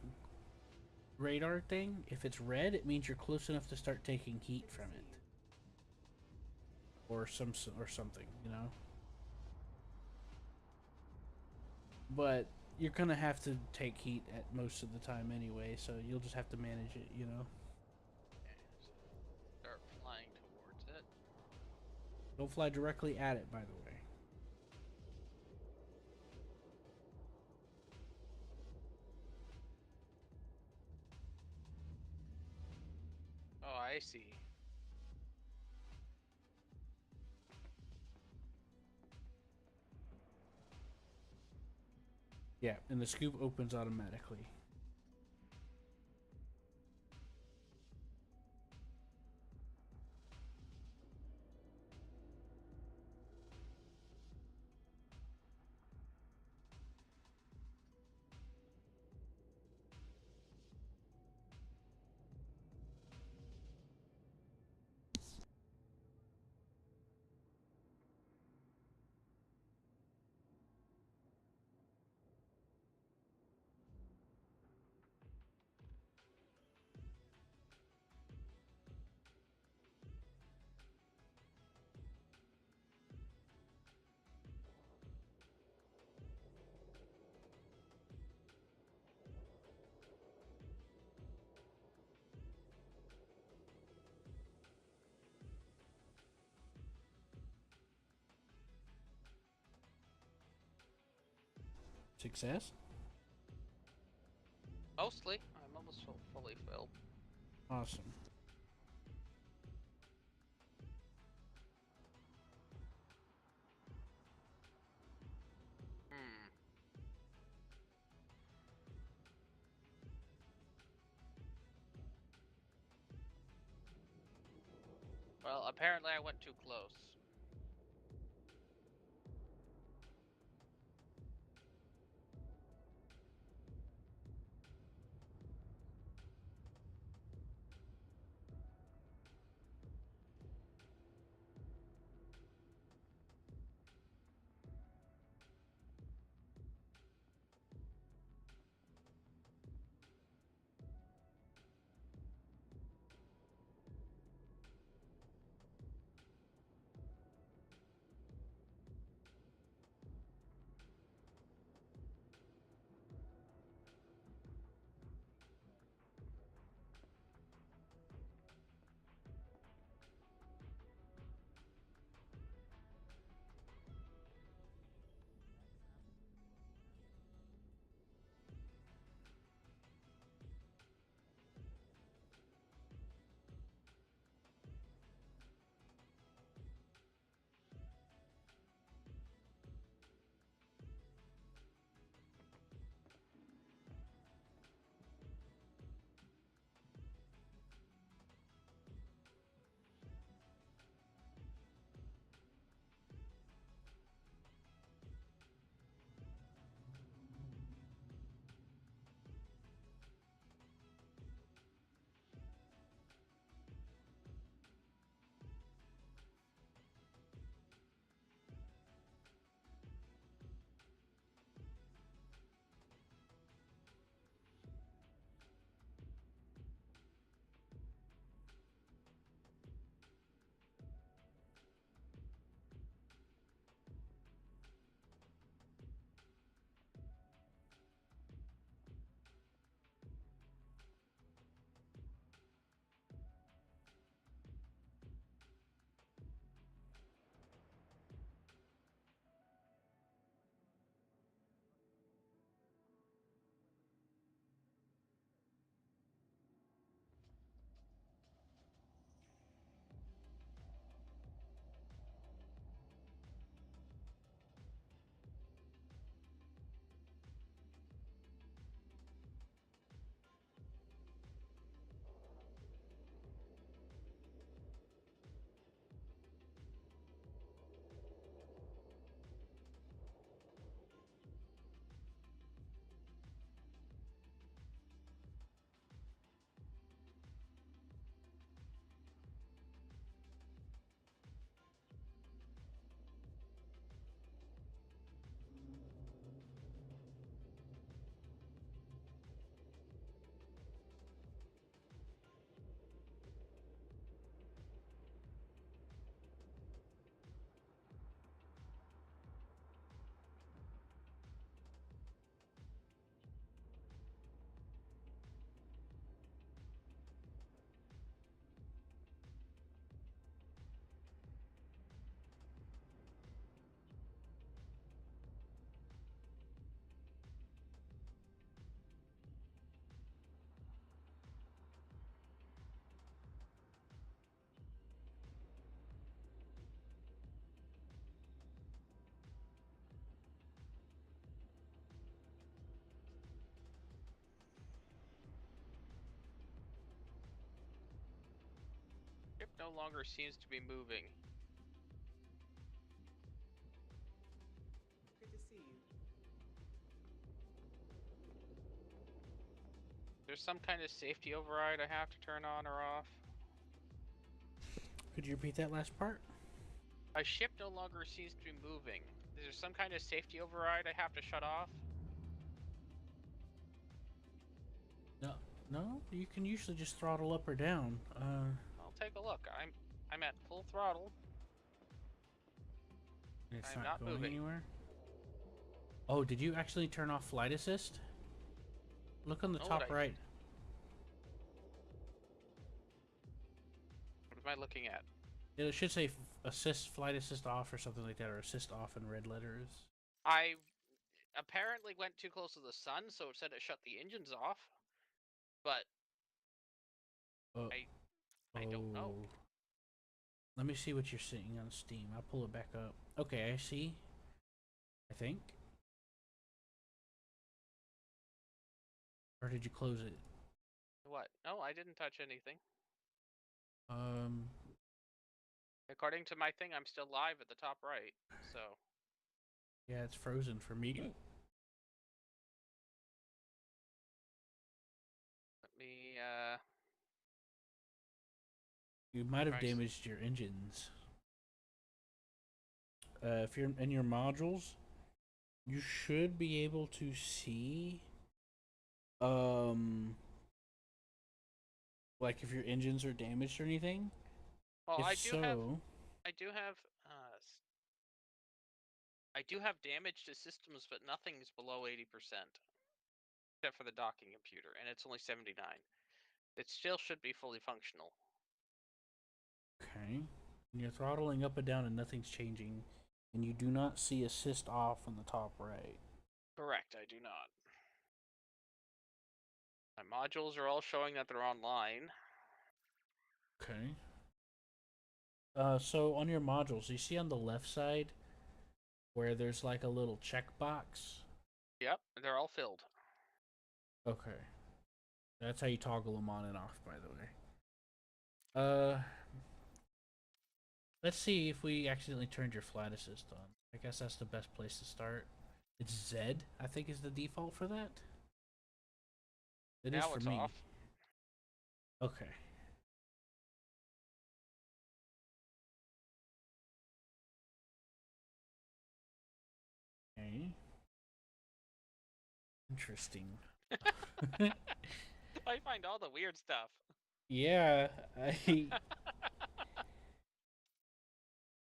Speaker 1: radar thing, if it's red, it means you're close enough to start taking heat from it, or something, you know. But you're gonna have to take heat at most of the time anyway, so you'll just have to manage it, you know.
Speaker 2: Okay, so start flying towards it.
Speaker 1: Don't fly directly at it, by the way.
Speaker 2: Oh, I see.
Speaker 1: Yeah, and the scoop opens automatically. Success?
Speaker 2: Mostly. I'm almost fully filled.
Speaker 1: Awesome.
Speaker 2: Hmm. Well, apparently I went too close. no longer seems to be moving.
Speaker 6: Good to see you.
Speaker 2: There's some kind of safety override I have to turn on or off.
Speaker 1: Could you repeat that last part?
Speaker 2: My ship no longer seems to be moving. Is there some kind of safety override I have to shut off?
Speaker 1: No, no. You can usually just throttle up or down.
Speaker 2: I'll take a look. I'm at full throttle.
Speaker 1: It's
Speaker 2: I'm
Speaker 1: not
Speaker 2: not
Speaker 1: going
Speaker 2: moving.
Speaker 1: anywhere. Oh, did you actually turn off flight assist? Look on the
Speaker 2: Oh,
Speaker 1: top
Speaker 2: would I-
Speaker 1: right.
Speaker 2: What am I looking at?
Speaker 1: It should say assist, flight assist off, or something like that, or assist off in red letters.
Speaker 2: I apparently went too close to the sun, so it said it shut the engines off. But
Speaker 1: Oh,
Speaker 2: I don't know.
Speaker 1: Let me see what you're seeing on Steam. I'll pull it back up. Okay, I see. I think. Or did you close it?
Speaker 2: What? No, I didn't touch anything.
Speaker 1: Um,
Speaker 2: According to my thing, I'm still live at the top right. So
Speaker 1: yeah, it's frozen for me.
Speaker 2: let me
Speaker 1: You might have
Speaker 2: Nice.
Speaker 1: damaged your engines. If you're in your modules, you should be able to see, like if your engines are damaged or anything.
Speaker 2: well,
Speaker 1: If
Speaker 2: I
Speaker 1: so,
Speaker 2: do have damage to systems, but nothing's below 80%. Except for the docking computer, and it's only 79. It still should be fully functional.
Speaker 1: okay. And you're throttling up and down and nothing's changing, and you do not see assist off on the top right.
Speaker 2: Correct, I do not. My modules are all showing that they're online.
Speaker 1: Okay. So on your modules, you see on the left side where there's like a little checkbox.
Speaker 2: Yep, they're all filled.
Speaker 1: Okay. That's how you toggle them on and off, by the way. Let's see if we accidentally turned your flight assist on. I guess that's the best place to start. It's Z, I think, is the default for that. It is
Speaker 2: Now
Speaker 1: for
Speaker 2: it's
Speaker 1: me.
Speaker 2: off.
Speaker 1: Okay. Okay. Interesting.
Speaker 2: I find all the weird stuff.
Speaker 1: Yeah,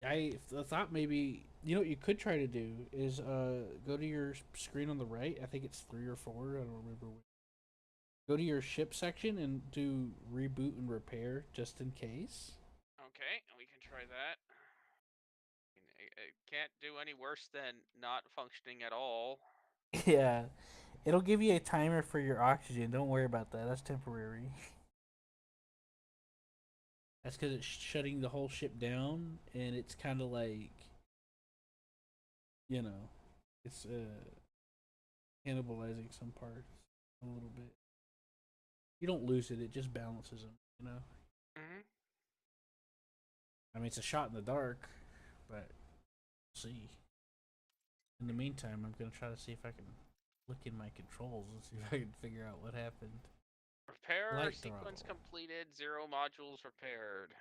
Speaker 1: I thought maybe, you know what you could try to do is go to your screen on the right. I think it's 3 or 4. I don't remember which. Go to your ship section and do reboot and repair just in case.
Speaker 2: Okay, we can try that. It can't do any worse than not functioning at all.
Speaker 1: Yeah, it'll give you a timer for your oxygen. Don't worry about that. That's temporary. That's because it's shutting the whole ship down, and it's kind of like, you know, it's cannibalizing some parts a little bit. You don't lose it; it just balances them. You know.
Speaker 2: Mm-hmm.
Speaker 1: I mean, it's a shot in the dark, but we'll see. In the meantime, I'm gonna try to see if I can look in my controls and see if I can figure out what happened.
Speaker 2: Repair
Speaker 1: Light
Speaker 2: sequence
Speaker 1: throttle.
Speaker 2: completed. 0 modules repaired.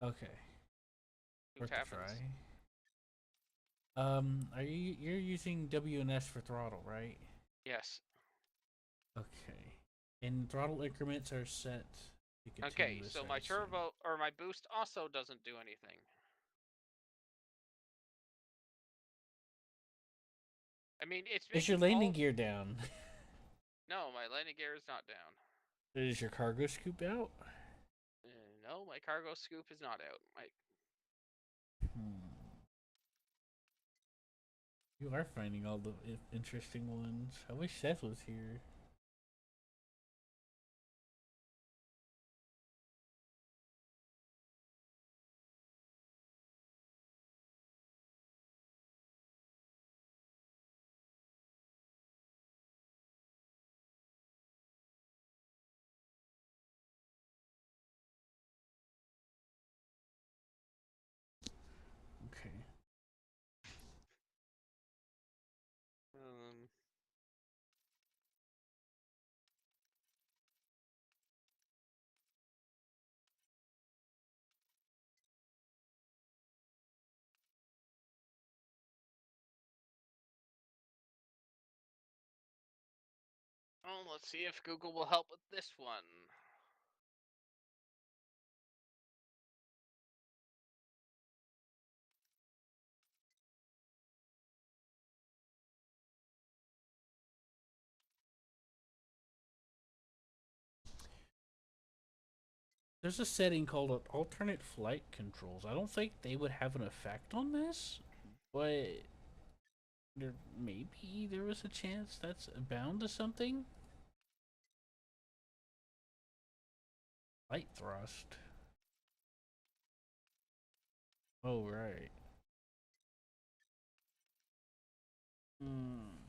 Speaker 1: Okay,
Speaker 2: What
Speaker 1: worth a
Speaker 2: happens?
Speaker 1: try. You're using WNS for throttle, right?
Speaker 2: Yes.
Speaker 1: Okay. And throttle increments are set to
Speaker 2: Okay,
Speaker 1: continuous,
Speaker 2: so
Speaker 1: I
Speaker 2: my
Speaker 1: assume.
Speaker 2: turbo or my boost also doesn't do anything. I mean, it's
Speaker 1: Is your
Speaker 2: making
Speaker 1: landing
Speaker 2: all.
Speaker 1: gear down?
Speaker 2: No, my landing gear is not down.
Speaker 1: Is your cargo scoop out?
Speaker 2: No, my cargo scoop is not out.
Speaker 1: Hmm. You are finding all the interesting ones. I wish Seth was here.
Speaker 2: Oh, let's see if Google will help with this one.
Speaker 1: There's a setting called alternate flight controls. I don't think they would have an effect on this, but maybe there was a chance that's bound to something. Light thrust. Oh right. Hmm.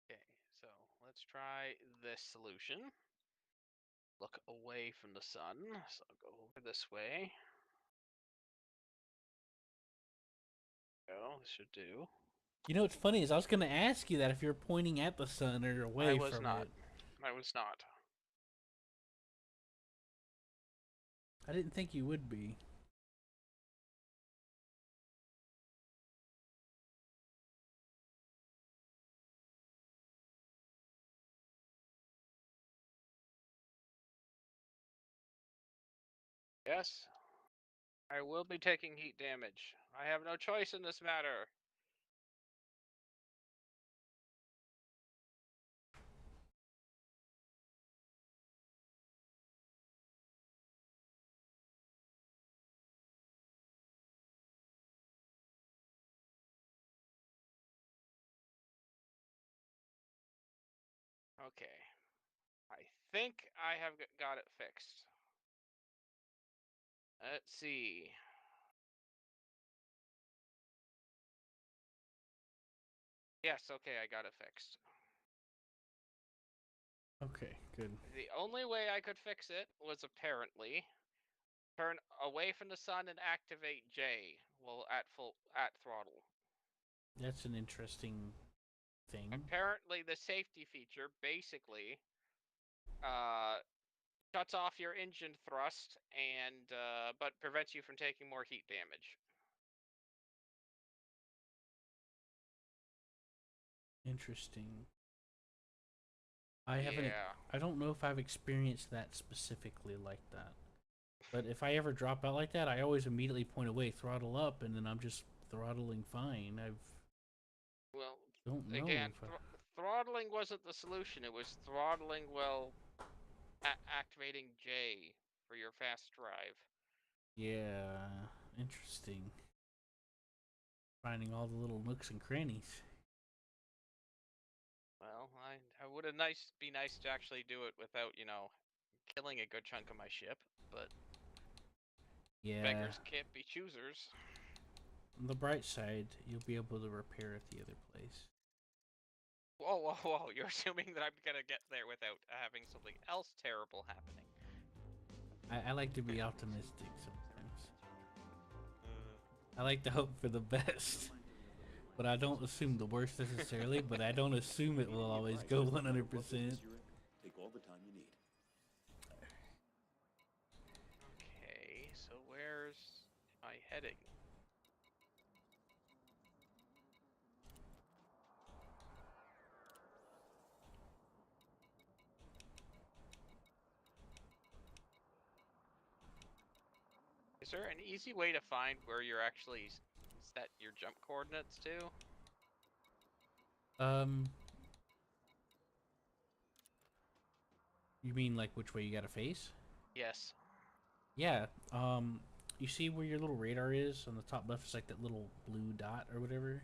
Speaker 2: Okay, so let's try this solution. Look away from the sun, so I'll go over this way. Go, this should do.
Speaker 1: You know what's funny is I was gonna ask you that if you're pointing at the sun or
Speaker 2: I
Speaker 1: away
Speaker 2: was
Speaker 1: from
Speaker 2: not.
Speaker 1: it.
Speaker 2: I was not.
Speaker 1: I didn't think you would be.
Speaker 2: Yes, I will be taking heat damage. I have no choice in this matter. Okay. I think I have got it fixed. Let's see. Yes, okay, I got it fixed.
Speaker 1: Okay, good.
Speaker 2: The only way I could fix it was apparently turn away from the sun and activate J while at throttle.
Speaker 1: That's an interesting thing.
Speaker 2: Apparently the safety feature basically uh shuts off your engine thrust and but prevents you from taking more heat damage.
Speaker 1: Interesting. I haven't.
Speaker 2: Yeah.
Speaker 1: I don't know if I've experienced that specifically like that. But if I ever drop out like that, I always immediately point away, throttle up, and then I'm just throttling fine.
Speaker 2: Well,
Speaker 1: Don't know
Speaker 2: again,
Speaker 1: if I,
Speaker 2: throttling wasn't the solution. It was throttling while activating J for your fast drive.
Speaker 1: yeah, interesting. Finding all the little nooks and crannies.
Speaker 2: Well, I would have be nice to actually do it without, killing a good chunk of my ship, but
Speaker 1: Yeah.
Speaker 2: beggars can't be choosers.
Speaker 1: On the bright side, you'll be able to repair at the other place.
Speaker 2: Whoa, whoa, whoa! You're assuming that I'm gonna get there without having something else terrible happening.
Speaker 1: I like to be optimistic sometimes. I like to hope for the best. But I don't assume the worst necessarily, but I don't assume it will always go 100%.
Speaker 4: Take all the time you need.
Speaker 2: Okay, so where's my heading? Is there an easy way to find where you're actually set your jump coordinates to?
Speaker 1: Um, you mean like which way you gotta face?
Speaker 2: Yes.
Speaker 1: Yeah, you see where your little radar is on the top left? It's like that little blue dot or whatever.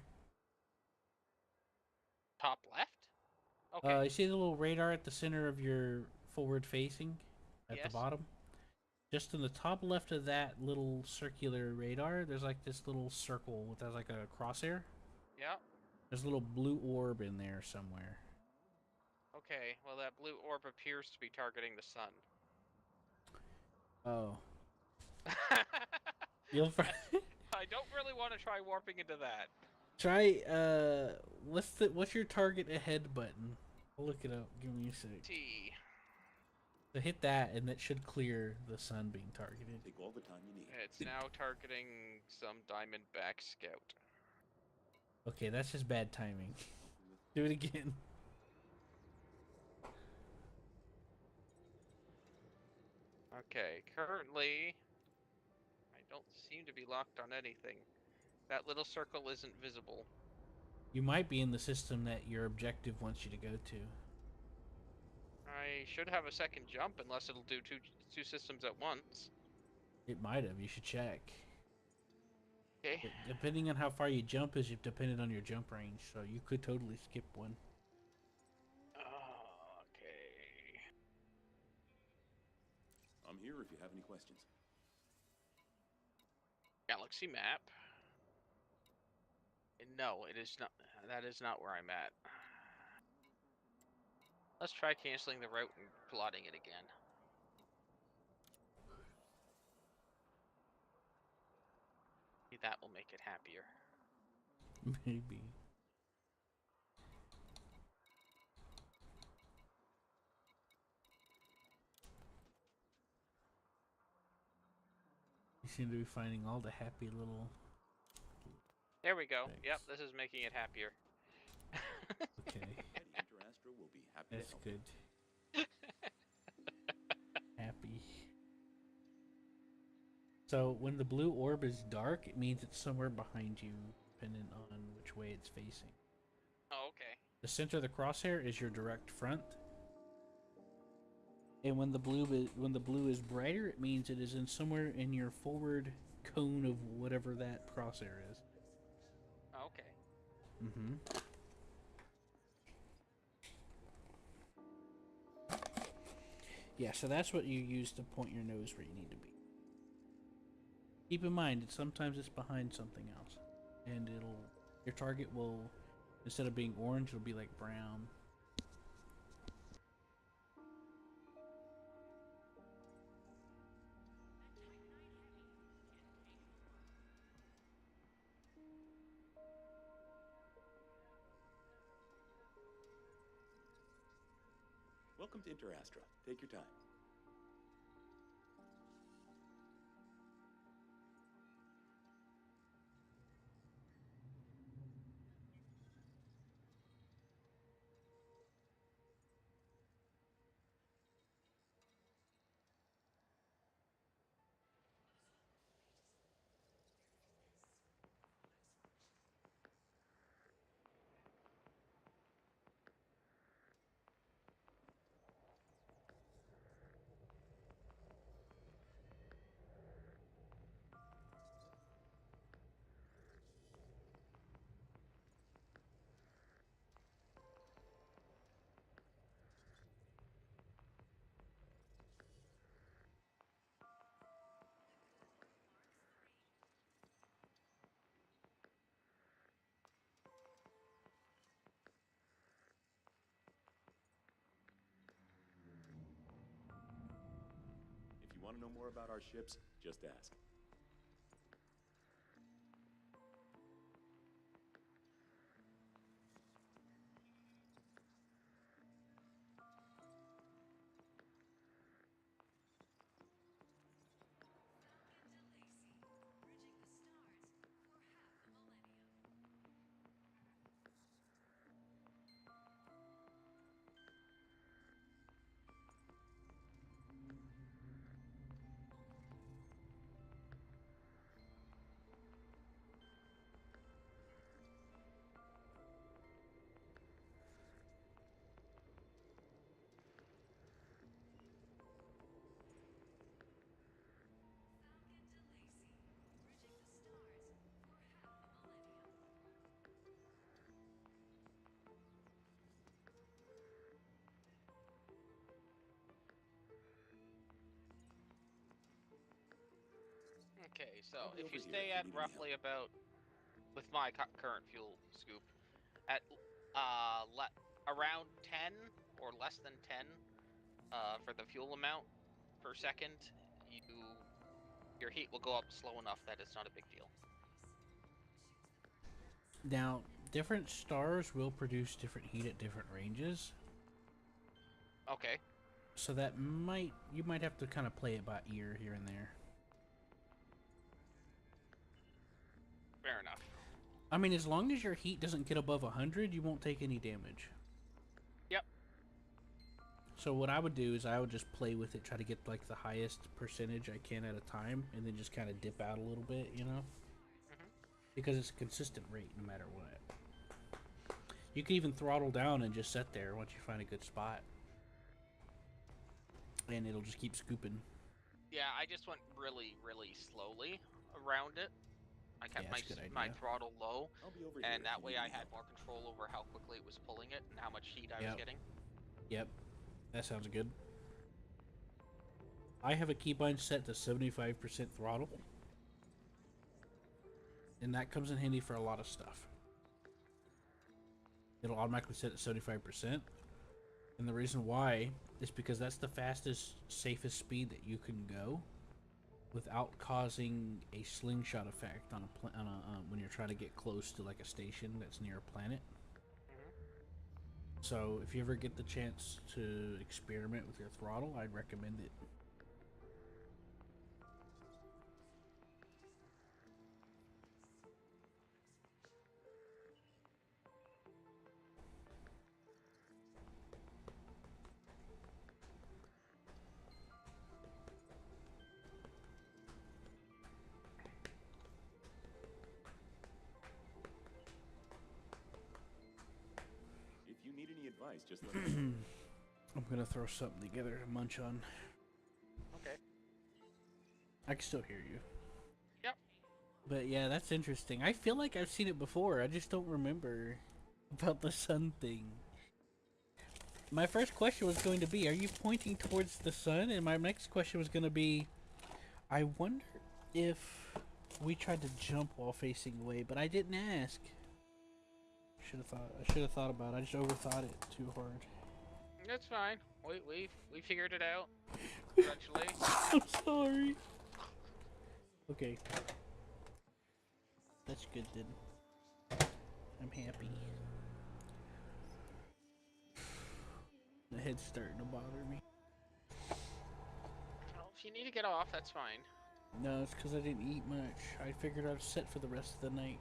Speaker 2: Top left? Okay.
Speaker 1: You see the little radar at the center of your forward facing, at the
Speaker 2: Yes.
Speaker 1: bottom. Just in the top left of that little circular radar, there's like this little circle with like a crosshair.
Speaker 2: Yeah.
Speaker 1: There's a little blue orb in there somewhere.
Speaker 2: Okay. Well, that blue orb appears to be targeting the sun.
Speaker 1: Oh, you'll
Speaker 2: I don't really want to try warping into that.
Speaker 1: try. What's your target ahead button? I'll look it up. Give me a sec.
Speaker 2: T.
Speaker 1: So hit that, and that should clear the sun being targeted.
Speaker 4: Take all the time you need.
Speaker 2: It's now targeting some Diamondback Scout.
Speaker 1: Okay, that's just bad timing. Do it again.
Speaker 2: Okay, currently, I don't seem to be locked on anything. That little circle isn't visible.
Speaker 1: You might be in the system that your objective wants you to go to.
Speaker 2: I should have a second jump unless it'll do two systems at once.
Speaker 1: It might have. You should check.
Speaker 2: Okay.
Speaker 1: But depending on how far you jump is dependent on your jump range, so you could totally skip one.
Speaker 2: Okay.
Speaker 4: I'm here if you have any questions.
Speaker 2: Galaxy map. No, it is not. That is not where I'm at. Let's try canceling the route and plotting it again. Maybe that will make it happier.
Speaker 1: Maybe. You seem to be finding all the happy little...
Speaker 2: There we go.
Speaker 1: Thanks.
Speaker 2: Yep, this is making it happier.
Speaker 1: Okay,
Speaker 4: Eddie Interastra will be happy
Speaker 1: that's
Speaker 4: to help.
Speaker 1: good. Happy. So when the blue orb is dark, it means it's somewhere behind you, depending on which way it's facing.
Speaker 2: Oh, okay.
Speaker 1: The center of the crosshair is your direct front. And when the blue is brighter, it means it is in somewhere in your forward cone of whatever that crosshair is.
Speaker 2: Oh, okay.
Speaker 1: Mm-hmm. Yeah, so that's what you use to point your nose where you need to be. Keep in mind that sometimes it's behind something else, and your target will, instead of being orange, it'll be like brown.
Speaker 4: Welcome to Interastra. Take your time. If you want to know more about our ships, just ask.
Speaker 2: Okay, so
Speaker 4: I'll be
Speaker 2: if
Speaker 4: over
Speaker 2: you
Speaker 4: here
Speaker 2: stay
Speaker 4: if you
Speaker 2: at
Speaker 4: need any
Speaker 2: roughly about, with my current fuel scoop, at around 10 or less than 10 for the fuel amount per second, your heat will go up slow enough that it's not a big deal.
Speaker 1: Now, different stars will produce different heat at different ranges.
Speaker 2: Okay.
Speaker 1: So that you might have to kind of play it by ear here and there.
Speaker 2: Fair enough.
Speaker 1: I mean, as long as your heat doesn't get above 100, you won't take any damage.
Speaker 2: Yep.
Speaker 1: So what I would do is I would just play with it, try to get like the highest percentage I can at a time, and then just kind of dip out a little bit, you know? Because it's a consistent rate no matter what. You can even throttle down and just sit there once you find a good spot. And it'll just keep scooping.
Speaker 2: Yeah, I just went really, really slowly around it. I kept
Speaker 1: Yeah, that's a good
Speaker 2: my
Speaker 1: idea.
Speaker 2: throttle low,
Speaker 4: I'll be over here
Speaker 2: and
Speaker 4: if
Speaker 2: that
Speaker 4: you
Speaker 2: way
Speaker 4: need
Speaker 2: I
Speaker 4: any
Speaker 2: had
Speaker 4: help.
Speaker 2: more control over how quickly it was pulling it and how much heat I was
Speaker 1: Yep.
Speaker 2: getting.
Speaker 1: Yep, that sounds good. I have a keybind set to 75% throttle. And that comes in handy for a lot of stuff. It'll automatically set at 75%. And the reason why is because that's the fastest, safest speed that you can go without causing a slingshot effect on when you're trying to get close to like a station that's near a planet. So if you ever get the chance to experiment with your throttle, I'd recommend it.
Speaker 4: If you need any advice, just let me know.
Speaker 1: I'm gonna throw something together to munch on.
Speaker 2: Okay.
Speaker 1: I can still hear you.
Speaker 2: Yep.
Speaker 1: But yeah, that's interesting. I feel like I've seen it before. I just don't remember about the sun thing. My first question was going to be, are you pointing towards the sun? And my next question was going to be, I wonder if we tried to jump while facing away, but I didn't ask. I should have thought about it. I just overthought it too hard.
Speaker 2: That's fine. We figured it out eventually.
Speaker 1: I'm sorry. Okay. That's good then. I'm happy. The head's starting to bother me.
Speaker 2: Well, if you need to get off, that's fine.
Speaker 1: No, it's because I didn't eat much. I figured I was set for the rest of the night.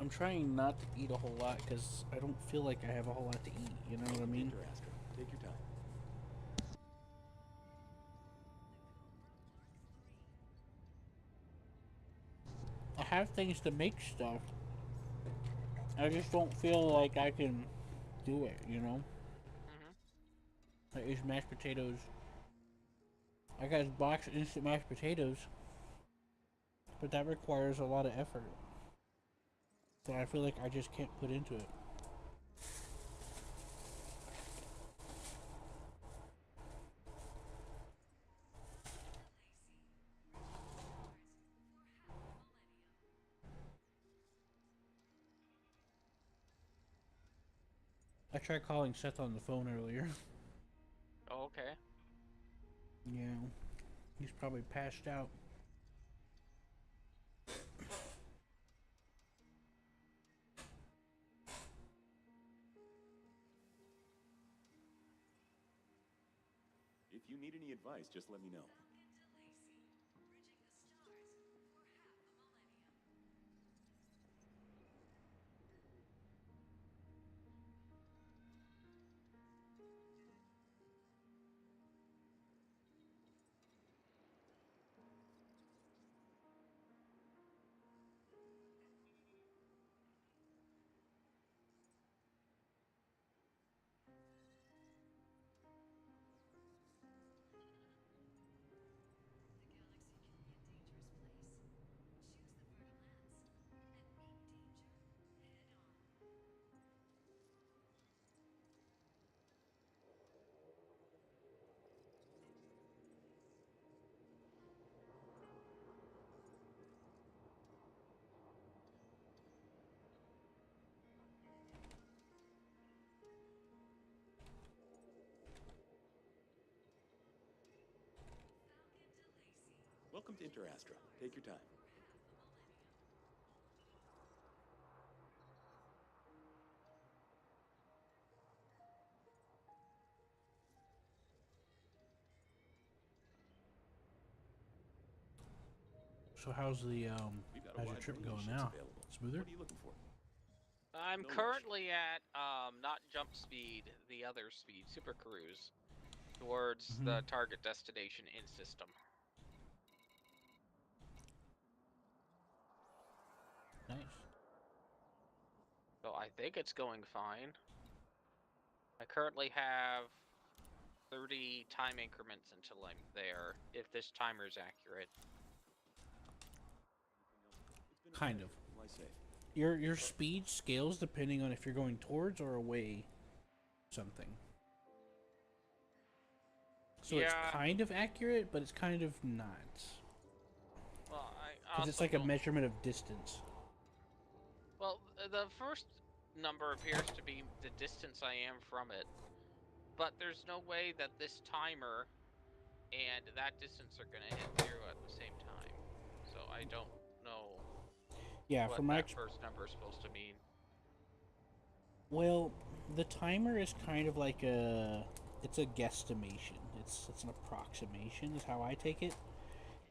Speaker 1: I'm trying not to eat a whole lot because I don't feel like I have a whole lot to eat. You know what I mean?
Speaker 4: Victor Astra, take your time.
Speaker 1: I have things to make stuff. I just don't feel like I can do it, you know? Like these mashed potatoes. I got this box of instant mashed potatoes, but that requires a lot of effort that I feel like I just can't put into it. I tried calling Seth on the phone earlier.
Speaker 2: Oh, okay.
Speaker 1: Yeah, he's probably passed out.
Speaker 4: If you need any advice, just let me know.
Speaker 6: Welcome to Interastra. Take your time.
Speaker 1: So how's the
Speaker 6: We've got a
Speaker 1: how's your
Speaker 6: wide
Speaker 1: trip
Speaker 6: range of
Speaker 1: going
Speaker 6: ships
Speaker 1: now?
Speaker 6: available.
Speaker 1: Smoother?
Speaker 6: What are you looking for?
Speaker 2: I'm
Speaker 6: No rush.
Speaker 2: currently at not jump speed, the other speed, super cruise, towards
Speaker 1: Mhm.
Speaker 2: the target destination in system.
Speaker 1: Nice.
Speaker 2: So I think it's going fine. I currently have 30 time increments until I'm there, if this timer is accurate.
Speaker 6: It's been a
Speaker 1: Kind
Speaker 6: pleasure.
Speaker 1: of.
Speaker 6: Fly safe.
Speaker 1: Your speed scales depending on if you're going towards or away something. So it's
Speaker 2: Yeah.
Speaker 1: kind of accurate, but it's kind of not.
Speaker 2: Well, I
Speaker 1: Because
Speaker 2: also
Speaker 1: it's like a
Speaker 2: don't...
Speaker 1: measurement of distance.
Speaker 2: Well, the first number appears to be the distance I am from it, but there's no way that this timer and that distance are going to hit 0 at the same time. So I don't know
Speaker 1: Yeah,
Speaker 2: what
Speaker 1: from my
Speaker 2: that first number is supposed to mean.
Speaker 1: well, the timer is kind of like it's a guesstimation. It's an approximation is how I take it.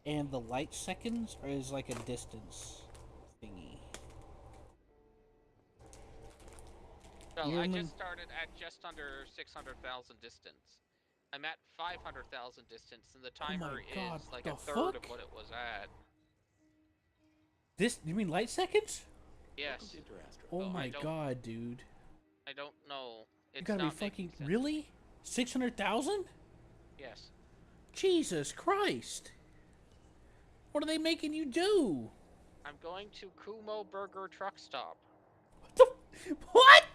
Speaker 1: And the light seconds is like a distance thingy.
Speaker 2: Well,
Speaker 1: You
Speaker 2: I
Speaker 1: remember?
Speaker 2: just started at just under 600,000 distance. I'm at 500,000 distance, and the
Speaker 1: Oh my
Speaker 2: timer
Speaker 1: god,
Speaker 2: is
Speaker 1: what
Speaker 2: like
Speaker 1: the
Speaker 2: a third of
Speaker 1: fuck?
Speaker 2: what it was at.
Speaker 1: This you mean light seconds?
Speaker 6: Welcome
Speaker 2: Yes.
Speaker 6: to Interastra.
Speaker 1: Oh
Speaker 2: So
Speaker 1: my god, dude.
Speaker 2: I don't know.
Speaker 1: You
Speaker 2: It's
Speaker 1: gotta be
Speaker 2: not making
Speaker 1: fucking
Speaker 2: sense.
Speaker 1: really? 600,000?
Speaker 2: Yes.
Speaker 1: Jesus Christ! What are they making you do?
Speaker 2: I'm going to Kumo Burger Truck Stop.
Speaker 1: What the? What?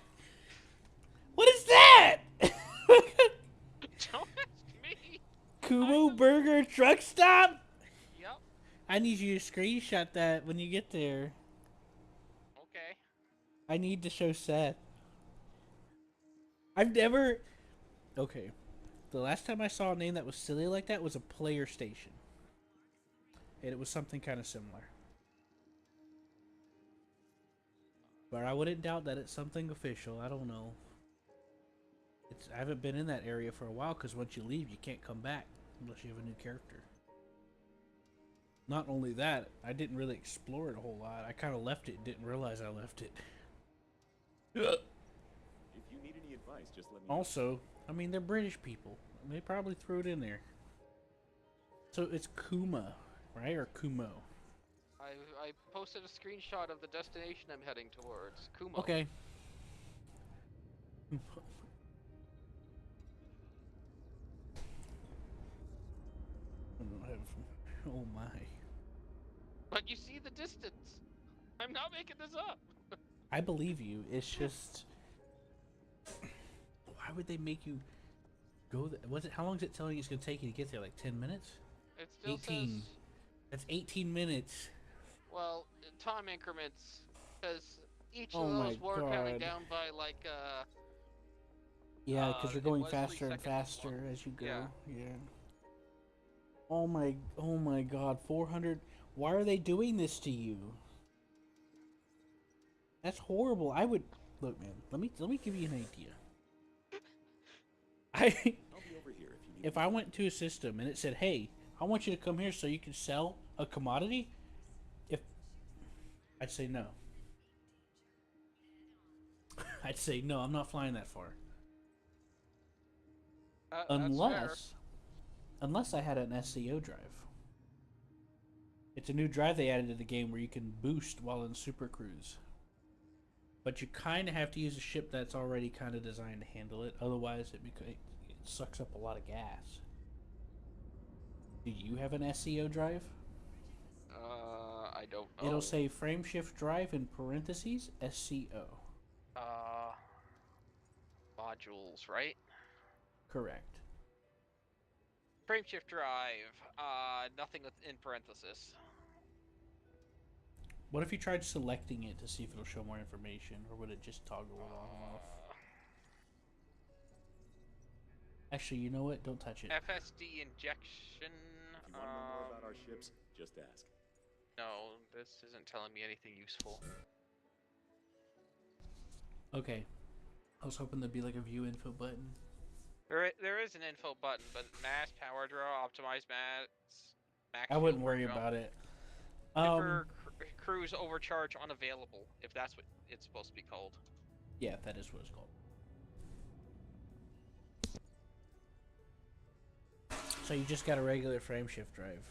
Speaker 1: What is that?
Speaker 2: Don't ask me!
Speaker 1: Kumu Burger Truck Stop?
Speaker 2: Yep.
Speaker 1: I need you to screenshot that when you get there.
Speaker 2: Okay.
Speaker 1: I need to show Seth. I've never. Okay. The last time I saw a name that was silly like that was a player station. And it was something kind of similar. But I wouldn't doubt that it's something official. I don't know. I haven't been in that area for a while because once you leave, you can't come back unless you have a new character. Not only that, I didn't really explore it a whole lot. I kind of left it and didn't realize I left it.
Speaker 6: If you need any advice, just let me know.
Speaker 1: Also, I mean, they're British people. They probably threw it in there. So it's Kuma, right? Or Kumo?
Speaker 2: I posted a screenshot of the destination I'm heading towards. Kumo.
Speaker 1: Okay. Oh my.
Speaker 2: But you see the distance. I'm not making this up.
Speaker 1: I believe you. It's just. Why would they make you go there? Was it? How long is it telling you it's going to take you to get there? Like 10 minutes?
Speaker 2: It still
Speaker 1: 18.
Speaker 2: says,
Speaker 1: That's 18 minutes.
Speaker 2: well, time increments, because each
Speaker 1: Oh
Speaker 2: of
Speaker 1: my
Speaker 2: those were counting
Speaker 1: God.
Speaker 2: down by like
Speaker 1: Yeah, because you're
Speaker 2: it
Speaker 1: going
Speaker 2: was
Speaker 1: faster and
Speaker 2: 3 seconds
Speaker 1: faster
Speaker 2: long.
Speaker 1: as you go.
Speaker 2: Yeah.
Speaker 1: Yeah. Oh my god, 400. Why are they doing this to you? That's horrible. I would look, man. Let me give you an idea.
Speaker 6: I'll be over here if you need
Speaker 1: If I went to a system and it said, "Hey, I want you to come here so you can sell a commodity," if I'd say no. I'd say no. I'm not flying that far.
Speaker 2: that's fair.
Speaker 1: Unless I had an SEO drive. It's a new drive they added to the game where you can boost while in Super Cruise. But you kind of have to use a ship that's already kind of designed to handle it. Otherwise, it sucks up a lot of gas. Do you have an SEO drive?
Speaker 2: I don't know.
Speaker 1: It'll say frameshift drive in parentheses SCO.
Speaker 2: Modules, right?
Speaker 1: Correct.
Speaker 2: Frameshift drive. Nothing in parenthesis.
Speaker 1: What if you tried selecting it to see if it'll show more information, or would it just toggle it on and off? Actually, you know what? Don't touch it.
Speaker 2: FSD injection.
Speaker 6: If you want to know more about our ships, Just ask.
Speaker 2: No, this isn't telling me anything useful.
Speaker 1: Okay. I was hoping there'd be like a view info button.
Speaker 2: There is an info button, but mass, power draw, optimize mass, max
Speaker 1: I wouldn't
Speaker 2: fuel
Speaker 1: worry
Speaker 2: burn,
Speaker 1: about it.
Speaker 2: super cruise overcharge unavailable, if that's what it's supposed to be called.
Speaker 1: Yeah, that is what it's called. So you just got a regular frame shift drive.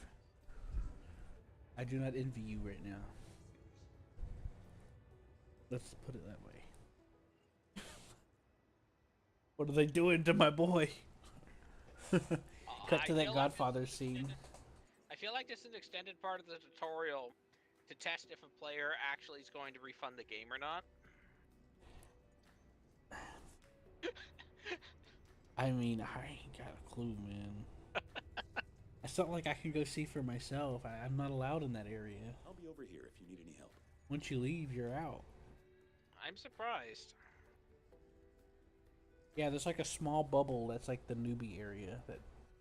Speaker 1: I do not envy you right now. Let's put it that way. What are they doing to my boy? Cut to that Godfather scene.
Speaker 2: I feel like this is an extended part of the tutorial to test if a player actually is going to refund the game or not.
Speaker 1: I mean, I ain't got a clue, man. It's not like I can go see for myself. I'm not allowed in that area.
Speaker 6: I'll be over here if you need any help.
Speaker 1: Once you leave, you're out.
Speaker 2: I'm surprised.
Speaker 1: Yeah, there's like a small bubble that's like the newbie area that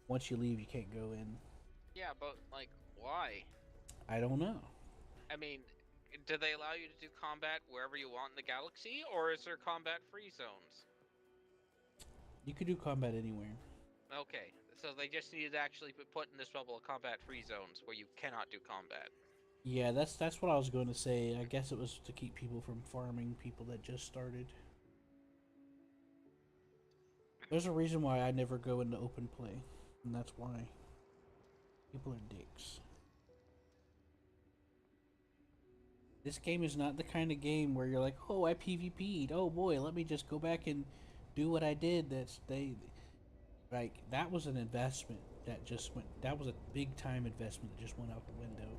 Speaker 1: once you leave, you can't go in.
Speaker 2: Yeah, but, like, why?
Speaker 1: I don't know.
Speaker 2: I mean, do they allow you to do combat wherever you want in the galaxy, or is there combat-free zones?
Speaker 1: You could do combat anywhere.
Speaker 2: Okay, so they just needed to actually put in this bubble of combat-free zones where you cannot do combat.
Speaker 1: Yeah, that's what I was going to say. I guess it was to keep people from farming people that just started. There's a reason why I never go into open play, and that's why. People are dicks. This game is not the kind of game where you're like, oh, I PvP'd. Oh boy, let me just go back and do what I did. Like, that was an investment that just went, that was a big time investment that just went out the window.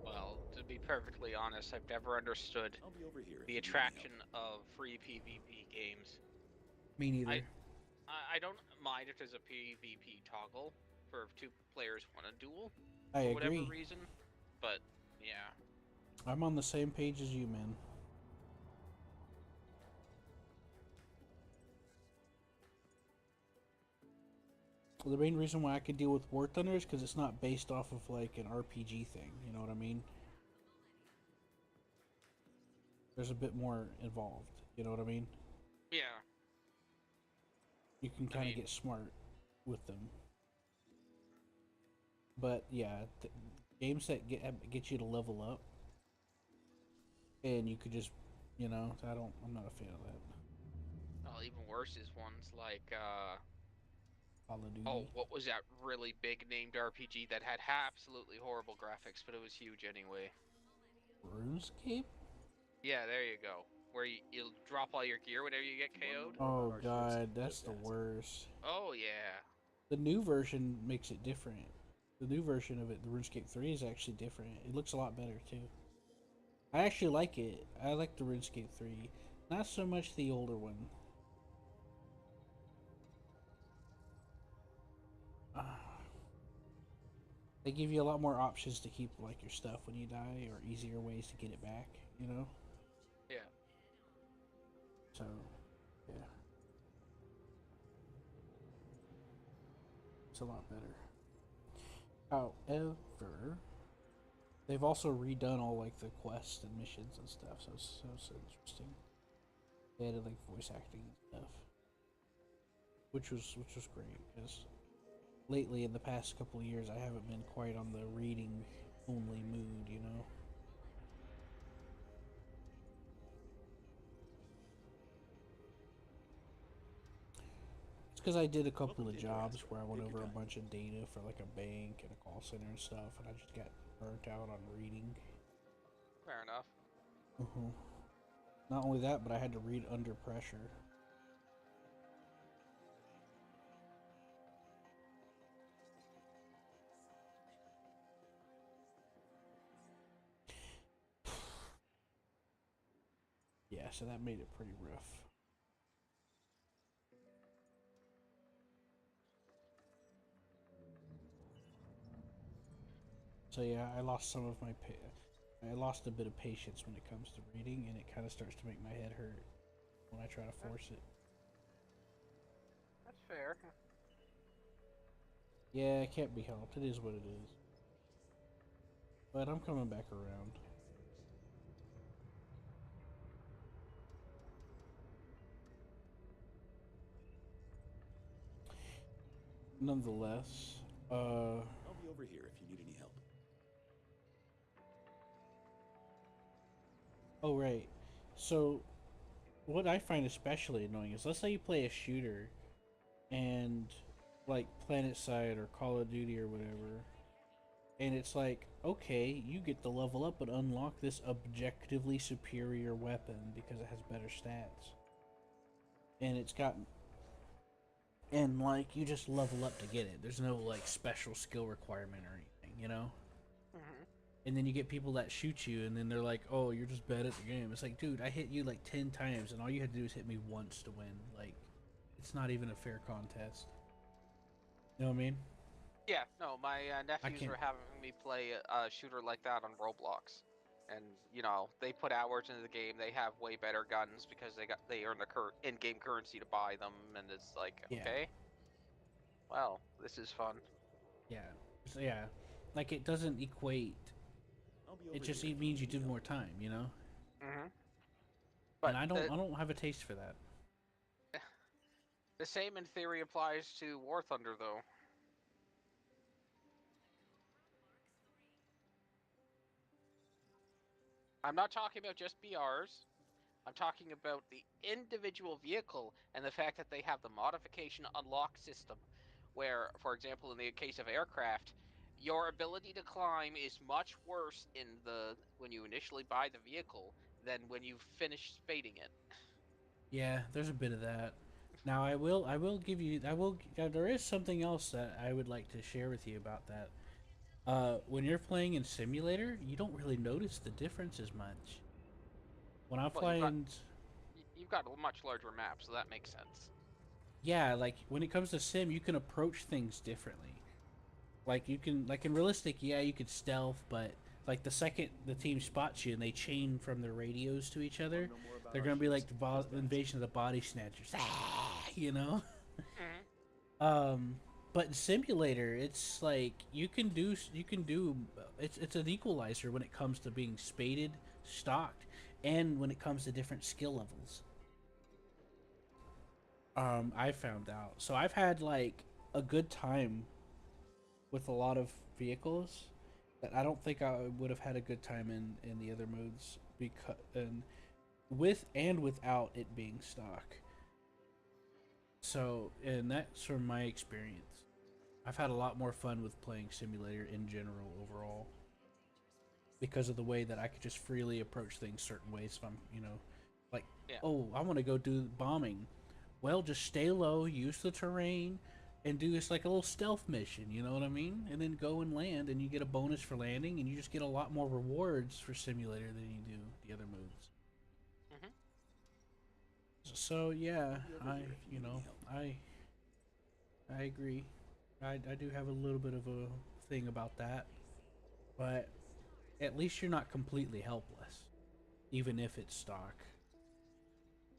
Speaker 2: Well, to be perfectly honest, I've never understood
Speaker 6: I'll be over here.
Speaker 2: the attraction of free PvP games.
Speaker 1: Me neither.
Speaker 2: I don't mind if there's a PvP toggle for if two players want a duel
Speaker 1: I
Speaker 2: for
Speaker 1: agree.
Speaker 2: whatever reason, but yeah.
Speaker 1: I'm on the same page as you, man. Well, the main reason why I could deal with War Thunder is because it's not based off of like an RPG thing. You know what I mean? There's a bit more involved. You know what I mean?
Speaker 2: Yeah.
Speaker 1: You can kind of get smart with them. But yeah, games that get you to level up, and you could just, you know, I'm not a fan of that.
Speaker 2: Well, even worse is ones like
Speaker 1: Call of Duty.
Speaker 2: oh, what was that really big named RPG that had absolutely horrible graphics, but it was huge anyway?
Speaker 1: RuneScape?
Speaker 2: Yeah, there you go. Where you'll drop all your gear whenever you get KO'd.
Speaker 1: Oh god, that's the worst.
Speaker 2: Oh yeah.
Speaker 1: The new version makes it different. The new version of it, the RuneScape 3, is actually different. It looks a lot better too. I actually like it. I like the RuneScape 3. Not so much the older one. They give you a lot more options to keep like your stuff when you die, or easier ways to get it back, you know?
Speaker 2: Yeah.
Speaker 1: So, yeah. It's a lot better. However, they've also redone all like the quests and missions and stuff, so it's interesting. They added like voice acting and stuff, which was great, because lately in the past couple of years I haven't been quite on the reading only mood, you know. It's because I did a couple of jobs where I went over a bunch of data for like a bank and a call center and stuff, and I just got burnt out on reading.
Speaker 2: Fair enough.
Speaker 1: Not only that, but I had to read under pressure. Yeah, so that made it pretty rough. So yeah, I lost some of my I lost a bit of patience when it comes to reading, and it kind of starts to make my head hurt when I try to force it.
Speaker 2: That's fair.
Speaker 1: Yeah, it can't be helped. It is what it is. But I'm coming back around. Nonetheless,
Speaker 6: I'll be over here if you need any help.
Speaker 1: oh right. So what I find especially annoying is, let's say you play a shooter and like Planet Side or Call of Duty or whatever, and it's like, okay, you get to level up and unlock this objectively superior weapon because it has better stats. And it's got, and like you just level up to get it. There's no like special skill requirement or anything, you know?
Speaker 2: Hmm.
Speaker 1: And then you get people that shoot you and then they're like, "Oh, you're just bad at the game." It's like, "Dude, I hit you like 10 times and all you had to do is hit me once to win." Like, it's not even a fair contest. You know what I mean?
Speaker 2: Yeah, no, my
Speaker 1: I
Speaker 2: nephews
Speaker 1: can't.
Speaker 2: were having me play a shooter like that on Roblox, and you know they put hours into the game. They have way better guns because they earn the in-game currency to buy them, and it's like,
Speaker 1: Yeah.
Speaker 2: okay, well, this is fun.
Speaker 1: Yeah. So yeah. Like, it doesn't equate.
Speaker 6: I'll be
Speaker 1: It
Speaker 6: over
Speaker 1: just
Speaker 6: here
Speaker 1: it
Speaker 6: if you
Speaker 1: means
Speaker 6: need
Speaker 1: you
Speaker 6: any
Speaker 1: did
Speaker 6: help.
Speaker 1: more time, you know?
Speaker 2: Hmm.
Speaker 1: And
Speaker 2: But
Speaker 1: I don't have a taste for that.
Speaker 2: the same in theory applies to War Thunder, though. I'm not talking about just BRs. I'm talking about the individual vehicle and the fact that they have the modification unlock system, where, for example, in the case of aircraft, your ability to climb is much worse in the when you initially buy the vehicle than when you finish spading it.
Speaker 1: Yeah, there's a bit of that. Now I will give you there is something else that I would like to share with you about that. When you're playing in simulator, you don't really notice the difference as much. When I'm
Speaker 2: Well, you've got
Speaker 1: playing,
Speaker 2: you've got a much larger map, so that makes sense.
Speaker 1: yeah, like when it comes to sim, you can approach things differently. Like you can, like in realistic, yeah, you could stealth, but like the second the team spots you and they chain from their radios to each
Speaker 6: Want to
Speaker 1: other,
Speaker 6: know more about
Speaker 1: they're
Speaker 6: our
Speaker 1: gonna be
Speaker 6: ships?
Speaker 1: like the
Speaker 6: Just ask.
Speaker 1: invasion of the body snatchers, you know.
Speaker 2: Hmm.
Speaker 1: Um, but in simulator, it's like you can do it's an equalizer when it comes to being spaded, stocked, and when it comes to different skill levels. I found out. So I've had like a good time with a lot of vehicles that I don't think I would have had a good time in the other modes, because and with and without it being stock. So, and that's from my experience. I've had a lot more fun with playing simulator in general overall because of the way that I could just freely approach things certain ways. If I'm, like,
Speaker 2: Yeah.
Speaker 1: oh, I want to go do bombing. Well, just stay low, use the terrain, and do this like a little stealth mission. You know what I mean? And then go and land, and you get a bonus for landing, and you just get a lot more rewards for simulator than you do the other modes.
Speaker 2: Hmm.
Speaker 1: So yeah,
Speaker 6: I'll be over here if you need any help.
Speaker 1: I agree. I do have a little bit of a thing about that, but at least you're not completely helpless, even if it's stock.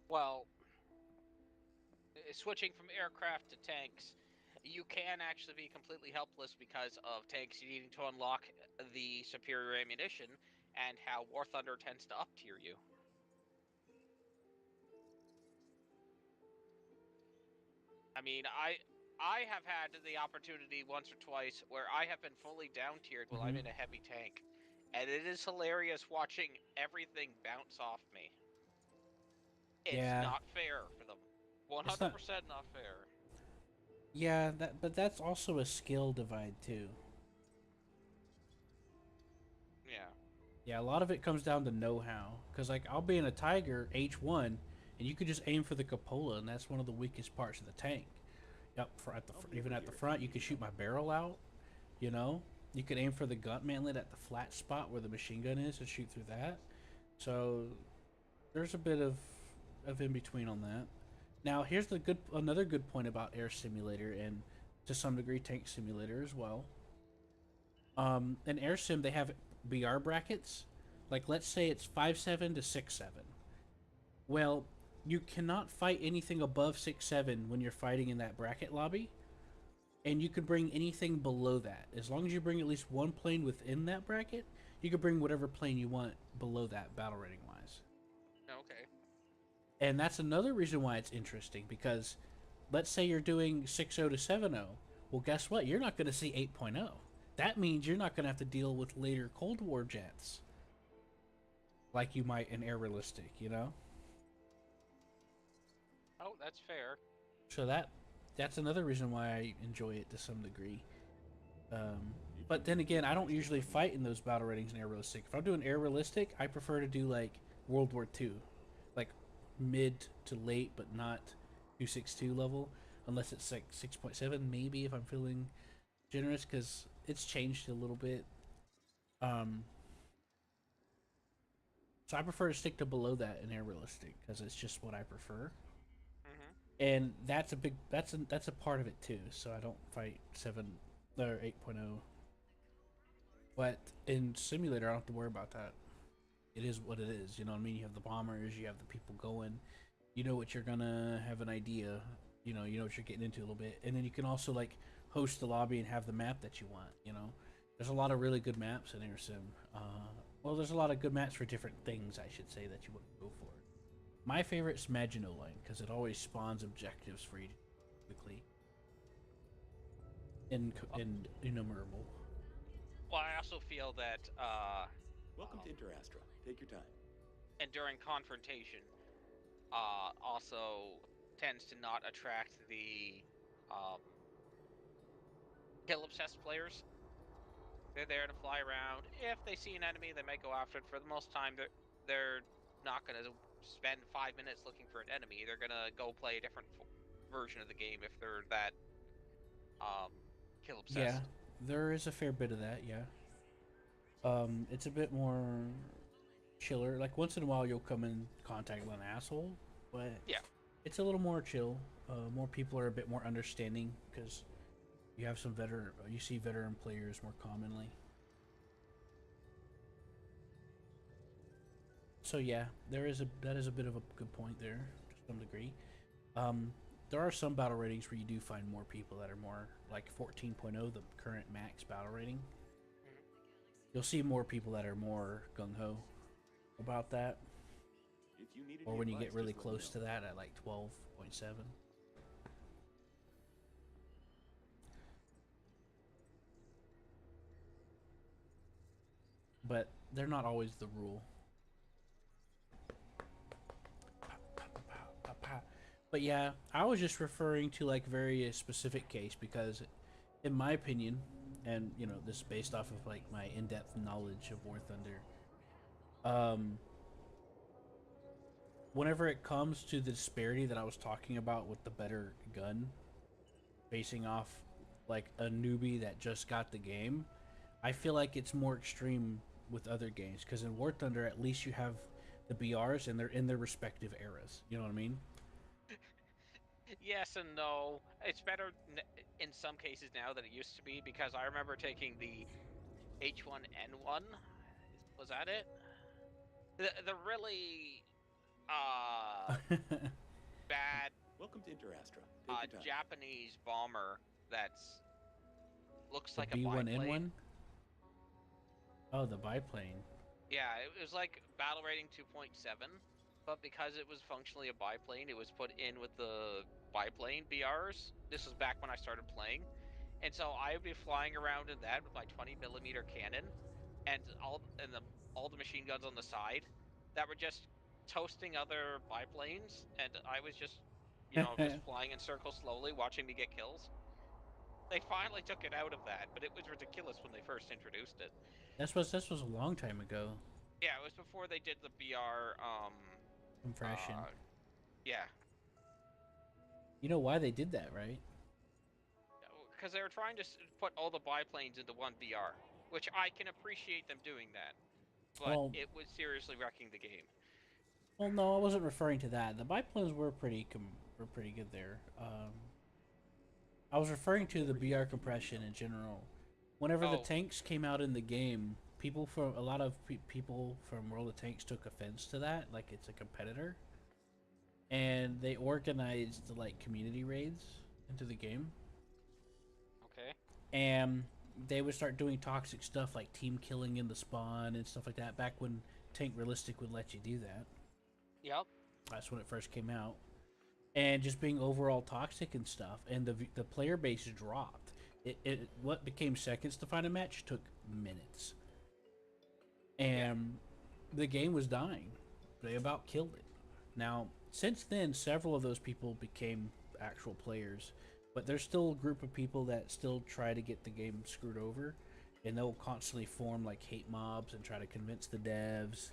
Speaker 2: Well, switching from aircraft to tanks, you can actually be completely helpless because of tanks needing to unlock the superior ammunition and how War Thunder tends to up tier you. I mean, I have had the opportunity once or twice where I have been fully down tiered while I'm
Speaker 1: Hmm.
Speaker 2: in a heavy tank, and it is hilarious watching everything bounce off me. It's
Speaker 1: Yeah,
Speaker 2: not fair for them.
Speaker 1: it's not.
Speaker 2: 100% not fair.
Speaker 1: Yeah, but that's also a skill divide too.
Speaker 2: Yeah.
Speaker 1: Yeah, a lot of it comes down to know-how. Cause like I'll be in a Tiger H1, and you could just aim for the cupola, and that's one of the weakest parts of the tank. Yep,
Speaker 6: I'll be
Speaker 1: even
Speaker 6: over
Speaker 1: at the
Speaker 6: here if
Speaker 1: front,
Speaker 6: you
Speaker 1: you
Speaker 6: need
Speaker 1: can
Speaker 6: any
Speaker 1: shoot
Speaker 6: help.
Speaker 1: my barrel out. You know, you could aim for the gun manlet at the flat spot where the machine gun is and shoot through that. So there's a bit of in between on that. Now here's another good point about Air Simulator and to some degree Tank Simulator as well. In Air Sim they have BR brackets. Like let's say it's 5.7 to 6.7. Well, you cannot fight anything above 6.7 when you're fighting in that bracket lobby. and you could bring anything below that. As long as you bring at least one plane within that bracket, you could bring whatever plane you want below that battle rating wise.
Speaker 2: Okay.
Speaker 1: And that's another reason why it's interesting, because let's say you're doing 6.0 to 7.0. Well, guess what? You're not going to see 8.0. That means you're not going to have to deal with later Cold War jets like you might in Air Realistic, you know?
Speaker 2: Oh, that's fair.
Speaker 1: So that's another reason why I enjoy it to some degree. But then again, I don't usually fight in those battle ratings in Air Realistic. If I'm doing Air Realistic, I prefer to do like World War II, like mid to late, but not 262 level, unless it's like 6.7 maybe if I'm feeling generous, because it's changed a little bit. So I prefer to stick to below that in Air Realistic because it's just what I prefer.
Speaker 2: Mm-hmm.
Speaker 1: And that's a part of it too. So I don't fight 7 or 8.0. But in simulator, I don't have to worry about that. It is what it is. You know what I mean? You have the bombers, you have the people going. You know what you're gonna have an idea. You know what you're getting into a little bit, and then you can also like host the lobby and have the map that you want. You know, there's a lot of really good maps in AirSim. Well, there's a lot of good maps for different things, I should say, that you would go for. My favorite is Maginot Line because it always spawns objectives for you to do quickly. And innumerable.
Speaker 2: Well, I also feel that
Speaker 6: Welcome to Interastra. Take your time.
Speaker 2: and during confrontation, also tends to not attract the um, kill obsessed players. They're there to fly around. If they see an enemy, they might go after it. For the most time, they're not going to spend 5 minutes looking for an enemy. They're going to go play a different version of the game if they're that kill obsessed.
Speaker 1: Yeah, there is a fair bit of that. Yeah. It's a bit more chiller. Like once in a while, you'll come in contact with an asshole, but
Speaker 2: Yeah.
Speaker 1: it's a little more chill. More people are a bit more understanding because you have some veteran. You see veteran players more commonly. So yeah, that is a bit of a good point there to some degree. There are some battle ratings where you do find more people that are more like 14.0, the current max battle rating. You'll see more people that are more gung ho about that,
Speaker 6: If you need
Speaker 1: or
Speaker 6: any
Speaker 1: when you
Speaker 6: advice,
Speaker 1: get really
Speaker 6: just let me
Speaker 1: close
Speaker 6: know.
Speaker 1: to that at like 12.7. But they're not always the rule. But yeah, I was just referring to like very specific case because, in my opinion, and you know this is based off of like my in-depth knowledge of War Thunder. Whenever it comes to the disparity that I was talking about with the better gun, facing off like a newbie that just got the game, I feel like it's more extreme with other games because in War Thunder at least you have the BRs and they're in their respective eras. You know what I mean?
Speaker 2: Yes and no. It's better in some cases now than it used to be because I remember taking the H1N1. Was that it? The really bad
Speaker 6: Welcome to Interastra. Take your time.
Speaker 2: Japanese bomber that's looks
Speaker 1: The
Speaker 2: like a
Speaker 1: B1N1.
Speaker 2: biplane.
Speaker 1: Oh, the biplane.
Speaker 2: Yeah, it was like battle rating 2.7, but because it was functionally a biplane, it was put in with the biplane BRs. This was back when I started playing, and so I would be flying around in that with my 20mm cannon, and all the machine guns on the side that were just toasting other biplanes, and I was just, just flying in circles slowly, watching me get kills. They finally took it out of that, but it was ridiculous when they first introduced it.
Speaker 1: This was a long time ago.
Speaker 2: Yeah, it was before they did the BR.
Speaker 1: Compression.
Speaker 2: Yeah,
Speaker 1: You know why they did that, right?
Speaker 2: because they were trying to put all the biplanes into one BR, which I can appreciate them doing that, but
Speaker 1: Well,
Speaker 2: it was seriously wrecking the game.
Speaker 1: well, no, I wasn't referring to that. The biplanes were were pretty good there. I was referring to the BR compression in general. Whenever the
Speaker 2: Oh,
Speaker 1: tanks came out in the game, people from a lot of people from World of Tanks took offense to that, like it's a competitor, and they organized like community raids into the game. and they would start doing toxic stuff like team killing in the spawn and stuff like that. Back when Tank Realistic would let you do that.
Speaker 2: Yep.
Speaker 1: That's when it first came out, and just being overall toxic and stuff. And the player base dropped. What became seconds to find a match took minutes, and the game was dying. They about killed it. Now, since then, several of those people became actual players, but there's still a group of people that still try to get the game screwed over, and they'll constantly form like hate mobs and try to convince the devs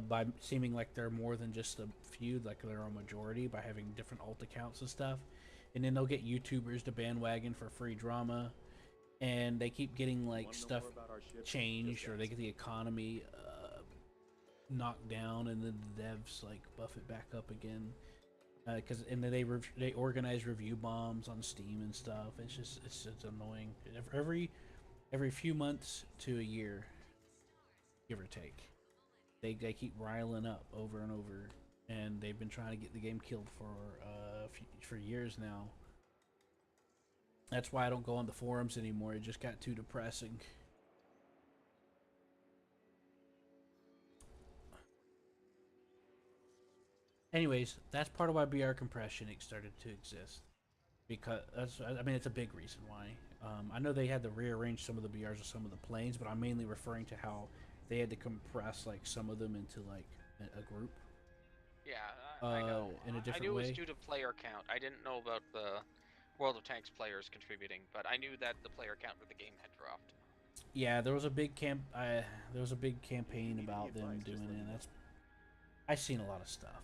Speaker 1: by seeming like they're more than just a few, like they're a majority, by having different alt accounts and stuff. And then they'll get YouTubers to bandwagon for free drama, and they keep getting like stuff changed, or they get the economy knocked down, and then the devs like buff it back up again. Because and then they organize review bombs on Steam and stuff. It's annoying. Every few months to a year, give or take, they keep riling up over and over, and they've been trying to get the game killed for years now. That's why I don't go on the forums anymore. It just got too depressing. Anyways, that's part of why BR compression started to exist, because I mean it's a big reason why. I know they had to rearrange some of the BRs of some of the planes, but I'm mainly referring to how they had to compress like some of them into like a group.
Speaker 2: Yeah, I know.
Speaker 1: In a different
Speaker 2: I knew
Speaker 1: way.
Speaker 2: it was due to player count. I didn't know about the World of Tanks players contributing, but I knew that the player count of the game had dropped.
Speaker 1: Yeah, there was a big campaign about them doing it. That's I've seen a lot of stuff.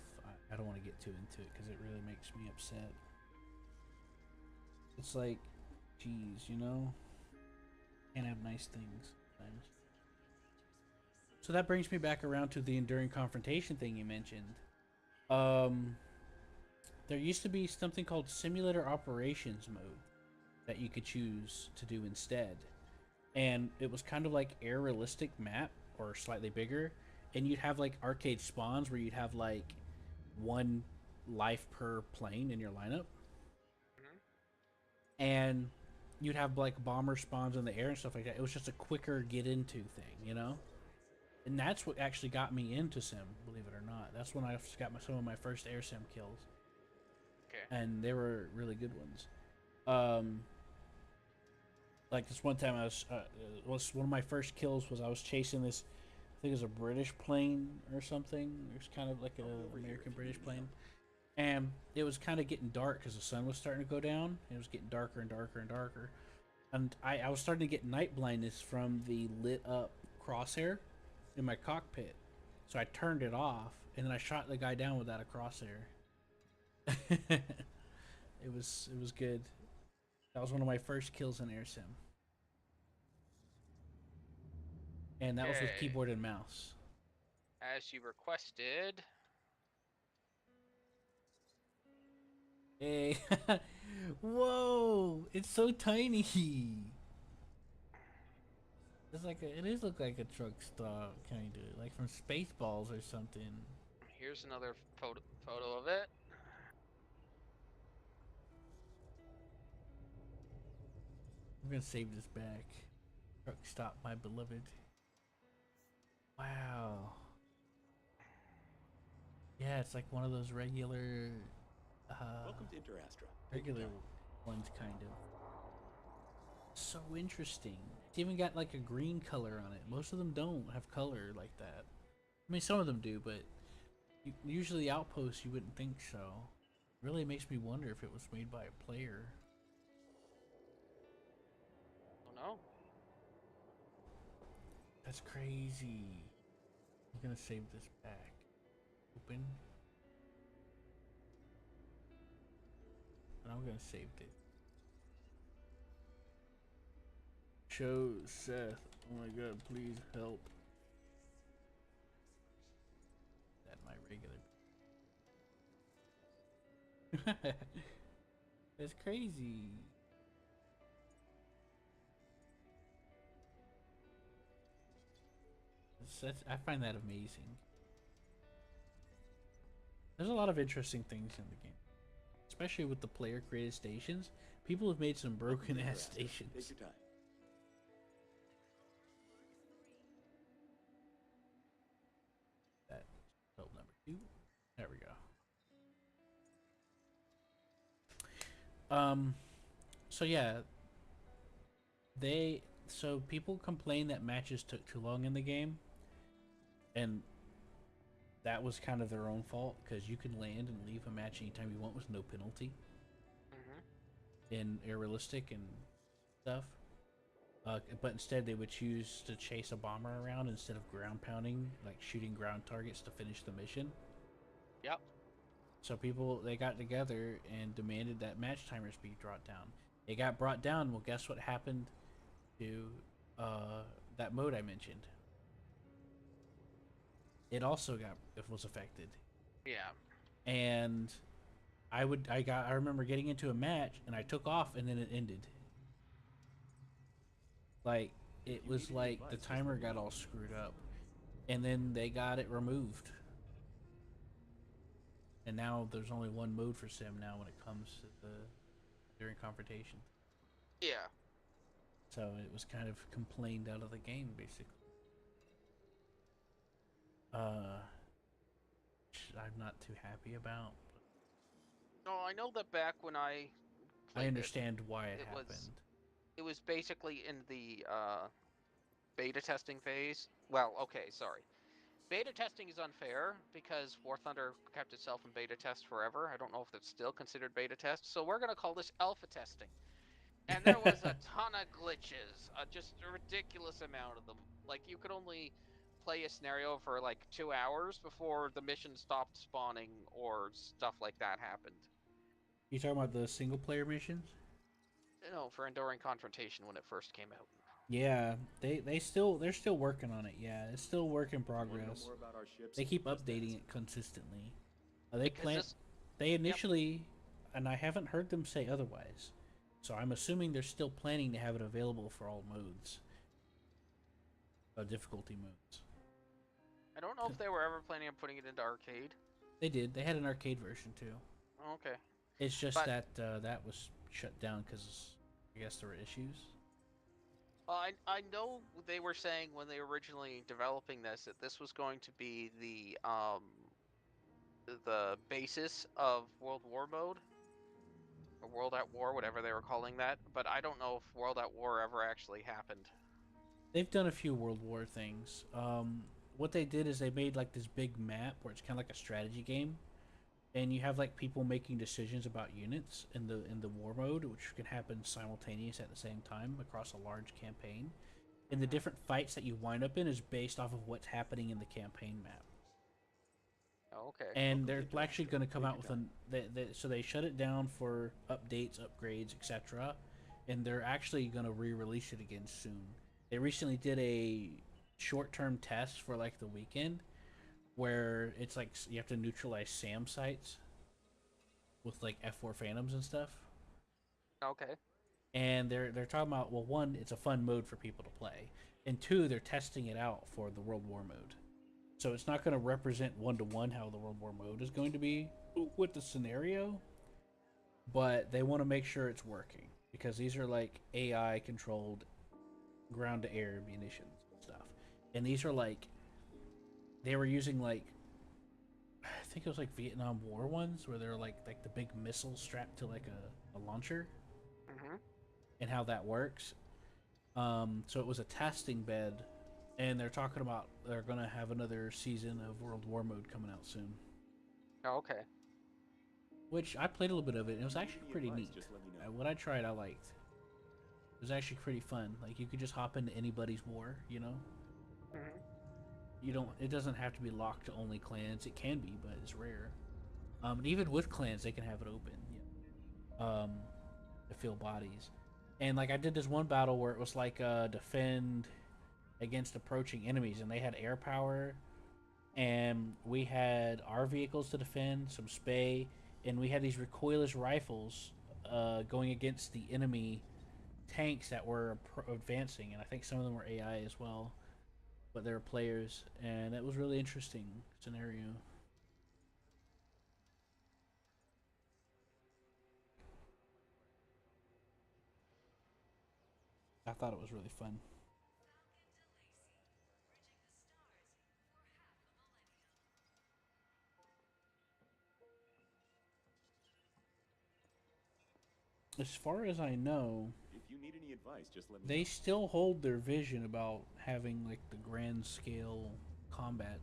Speaker 1: I don't want to get too into it because it really makes me upset. It's like, geez, you know, can't have nice things sometimes. So that brings me back around to the enduring confrontation thing you mentioned. There used to be something called simulator operations mode that you could choose to do instead, and it was kind of like air realistic map or slightly bigger, and you'd have like arcade spawns where you'd have like one life per plane in your lineup, and you'd have like bomber spawns in the air and stuff like that. It was just a quicker get into thing, you know. And that's what actually got me into sim, believe it or not. That's when I got some of my first air sim kills.
Speaker 2: Okay.
Speaker 1: And they were really good ones. Like this one time was one of my first kills was I was chasing this, I think it was a British plane or something. It was kind of like an American British plane. And it was kind of getting dark because the sun was starting to go down. It was getting darker and darker and darker. And I was starting to get night blindness from the lit up crosshair in my cockpit. So I turned it off, and then I shot the guy down without a crosshair. It was good. That was one of my first kills in air sim. And that was with keyboard and mouse.
Speaker 2: As you requested.
Speaker 1: Hey. Whoa! It's so tiny. It's like it is look like a truck stop kind of like from Spaceballs or something.
Speaker 2: Here's another photo of it.
Speaker 1: I'm gonna save this back. Truck stop, my beloved. Wow. Yeah, it's like one of those regular
Speaker 6: Welcome to Interastra.
Speaker 1: regular ones, kind of. So interesting. It's even got like a green color on it. Most of them don't have color like that. I mean, some of them do, but usually outposts you wouldn't think so. It really makes me wonder if it was made by a player.
Speaker 2: Oh no.
Speaker 1: That's crazy. I'm gonna save this back. Open. And I'm gonna save it. Show Seth. Oh my god, please help. That my regular. That's crazy. I find that amazing. There's a lot of interesting things in the game, especially with the player created stations. People have made some
Speaker 6: Welcome to
Speaker 1: broken ass
Speaker 6: Nebraska.
Speaker 1: stations.
Speaker 6: Take your time.
Speaker 1: That build number 2. There we go. So yeah, so people complain that matches took too long in the game, and that was kind of their own fault because you can land and leave a match anytime you want with no penalty in aerialistic and stuff. But instead they would choose to chase a bomber around instead of ground pounding, like shooting ground targets to finish the mission.
Speaker 2: Yep.
Speaker 1: So they got together and demanded that match timers be brought down. It got brought down. Well, guess what happened to that mode I mentioned? It also was affected.
Speaker 2: Yeah.
Speaker 1: And I remember getting into a match and I took off and then it ended. Like it was like the timer got all screwed up, and then they got it removed. And now there's only one mode for sim now when it comes to during confrontation.
Speaker 2: Yeah.
Speaker 1: So it was kind of complained out of the game basically. Which I'm not too happy about.
Speaker 2: No, I know that back when I played
Speaker 1: I understand why it happened.
Speaker 2: It was basically in the beta testing phase. Well, okay, sorry. Beta testing is unfair because War Thunder kept itself in beta test forever. I don't know if it's still considered beta test, so we're going to call this alpha testing. And there was a ton of glitches, just a ridiculous amount of them. Like, you could only play a scenario for like 2 hours before the mission stopped spawning or stuff like that happened.
Speaker 1: You talking about the single player missions?
Speaker 2: No, for Enduring Confrontation when it first came out.
Speaker 1: Yeah, they're still working on it. Yeah, it's still work in progress. They keep updating it consistently. They initially, and I haven't heard them say otherwise. So I'm assuming they're still planning to have it available for all modes, difficulty modes.
Speaker 2: I don't know if they were ever planning on putting it into arcade.
Speaker 1: They did. They had an arcade version too.
Speaker 2: Okay.
Speaker 1: It's just that that was shut down because I guess there were issues.
Speaker 2: I know they were saying when they were originally developing this that this was going to be the basis of World War mode, or World at War, whatever they were calling that. But I don't know if World at War ever actually happened.
Speaker 1: They've done a few World War things. What they did is they made like this big map where it's kind of like a strategy game, and you have like people making decisions about units in the war mode, which can happen simultaneous at the same time across a large campaign. And the different fights that you wind up in is based off of what's happening in the campaign map.
Speaker 2: Oh, okay.
Speaker 1: And they're actually going to come out with so they shut it down for updates, upgrades, etc. And they're actually going to re-release it again soon. They recently did a short-term test for like the weekend, where it's like you have to neutralize SAM sites with like F4 Phantoms and stuff.
Speaker 2: Okay.
Speaker 1: And they're talking about, well, one, it's a fun mode for people to play, and two, they're testing it out for the World War mode. So it's not going to represent one-to-one how the World War mode is going to be with the scenario, but they want to make sure it's working because these are like AI controlled ground-to-air munitions and stuff, and these are like they were using like I think it was like Vietnam War ones where they're like the big missile strapped to like a launcher, and how that works. So it was a testing bed, and they're talking about they're gonna have another season of World War mode coming out soon.
Speaker 2: Oh, okay.
Speaker 1: Which I played a little bit of it, and it was actually pretty neat. What I tried, I liked. It was actually pretty fun. Like you could just hop into anybody's war, you know. You don't. It doesn't have to be locked to only clans. It can be, but it's rare. And even with clans, they can have it open. To fill bodies, and like I did this one battle where it was like defend against approaching enemies, and they had air power, and we had our vehicles to defend, some spay, and we had these recoilless rifles going against the enemy tanks that were advancing, and I think some of them were AI as well. But they were players, and it was really interesting scenario. I thought it was really fun. As far as I know,
Speaker 6: If you need any advice, just let me
Speaker 1: they
Speaker 6: know.
Speaker 1: still hold their vision about having like the grand scale combat.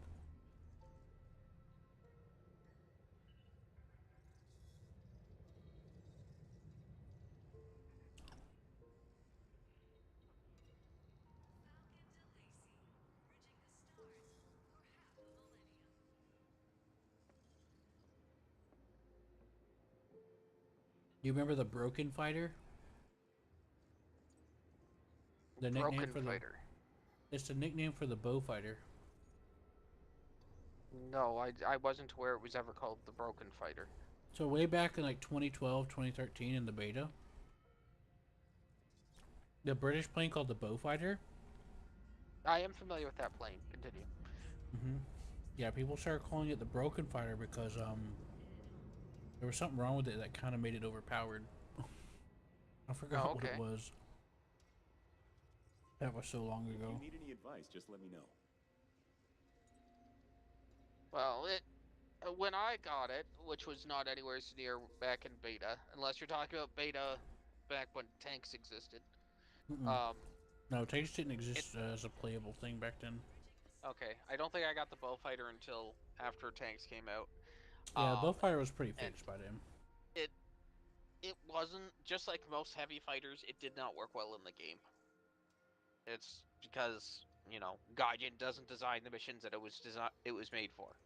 Speaker 1: You remember the Broken Fighter? The nickname
Speaker 2: Broken
Speaker 1: for the
Speaker 2: Fighter.
Speaker 1: it's the nickname for the bow fighter.
Speaker 2: No, I wasn't aware it was ever called the Broken Fighter.
Speaker 1: So way back in like 2012, 2013 in the beta, the British plane called the bow fighter.
Speaker 2: I am familiar with that plane. Continue.
Speaker 1: Yeah, people started calling it the Broken Fighter because there was something wrong with it that kind of made it overpowered. I
Speaker 2: Oh,
Speaker 1: forgot what it
Speaker 2: okay.
Speaker 1: was. That was so long
Speaker 6: If
Speaker 1: ago.
Speaker 6: you need any advice, just let me know.
Speaker 2: Well, when I got it, which was not anywhere near back in beta, unless you're talking about beta back when tanks existed.
Speaker 1: Mm-mm.
Speaker 2: Um,
Speaker 1: No, tanks didn't
Speaker 2: it
Speaker 1: exist as a playable thing back then.
Speaker 2: okay. I don't think I got the Bowfighter until after tanks came out.
Speaker 1: Yeah, the bow
Speaker 2: Um,
Speaker 1: fighter was pretty
Speaker 2: and
Speaker 1: fixed by then.
Speaker 2: it it wasn't just like most heavy fighters. It did not work well in the game. It's because Gaijin doesn't design the missions that it was made for.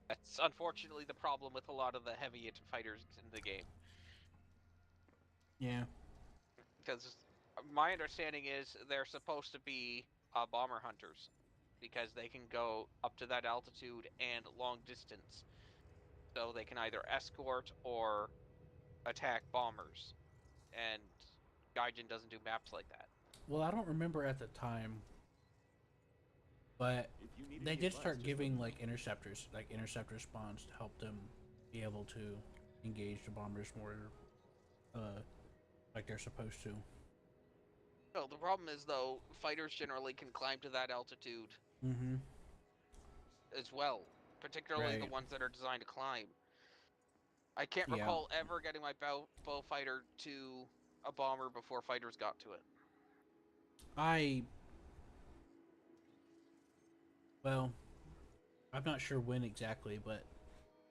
Speaker 2: That's unfortunately the problem with a lot of the heavy fighters in the game.
Speaker 1: Yeah.
Speaker 2: Because my understanding is they're supposed to be bomber hunters because they can go up to that altitude and long distance. So they can either escort or attack bombers. And Gaijin doesn't do maps like that.
Speaker 1: Well, I don't remember at the time, but
Speaker 6: If you need
Speaker 1: they
Speaker 6: any
Speaker 1: did
Speaker 6: advice,
Speaker 1: start
Speaker 6: just let me
Speaker 1: giving
Speaker 6: know.
Speaker 1: like interceptor spawns to help them be able to engage the bombers more, uh, like they're supposed to.
Speaker 2: No, the problem is though, fighters generally can climb to that altitude
Speaker 1: Mm-hmm.
Speaker 2: as well, particularly the
Speaker 1: Right.
Speaker 2: ones that are designed to climb. I can't
Speaker 1: Yeah.
Speaker 2: recall ever getting my bow fighter to a bomber before fighters got to it.
Speaker 1: I well, I'm not sure when exactly, but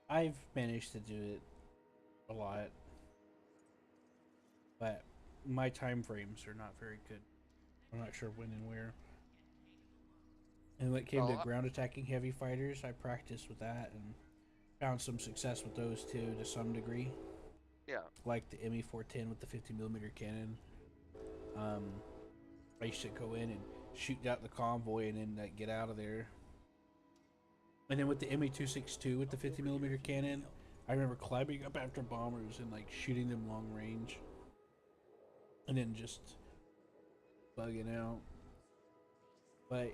Speaker 1: I've managed to do it a lot. But my time frames are not very good. I'm not sure when and where. And when it came to
Speaker 2: Well,
Speaker 1: ground attacking heavy fighters, I practiced with that and found some success with those too to some degree.
Speaker 2: yeah.
Speaker 1: Like the ME410 with the 50mm cannon. Um, I used to go in and shoot out the convoy and then like, get out of there. And then with the ME262 with the 50mm cannon, I remember climbing up after bombers and like shooting them long range. And then just bugging out. But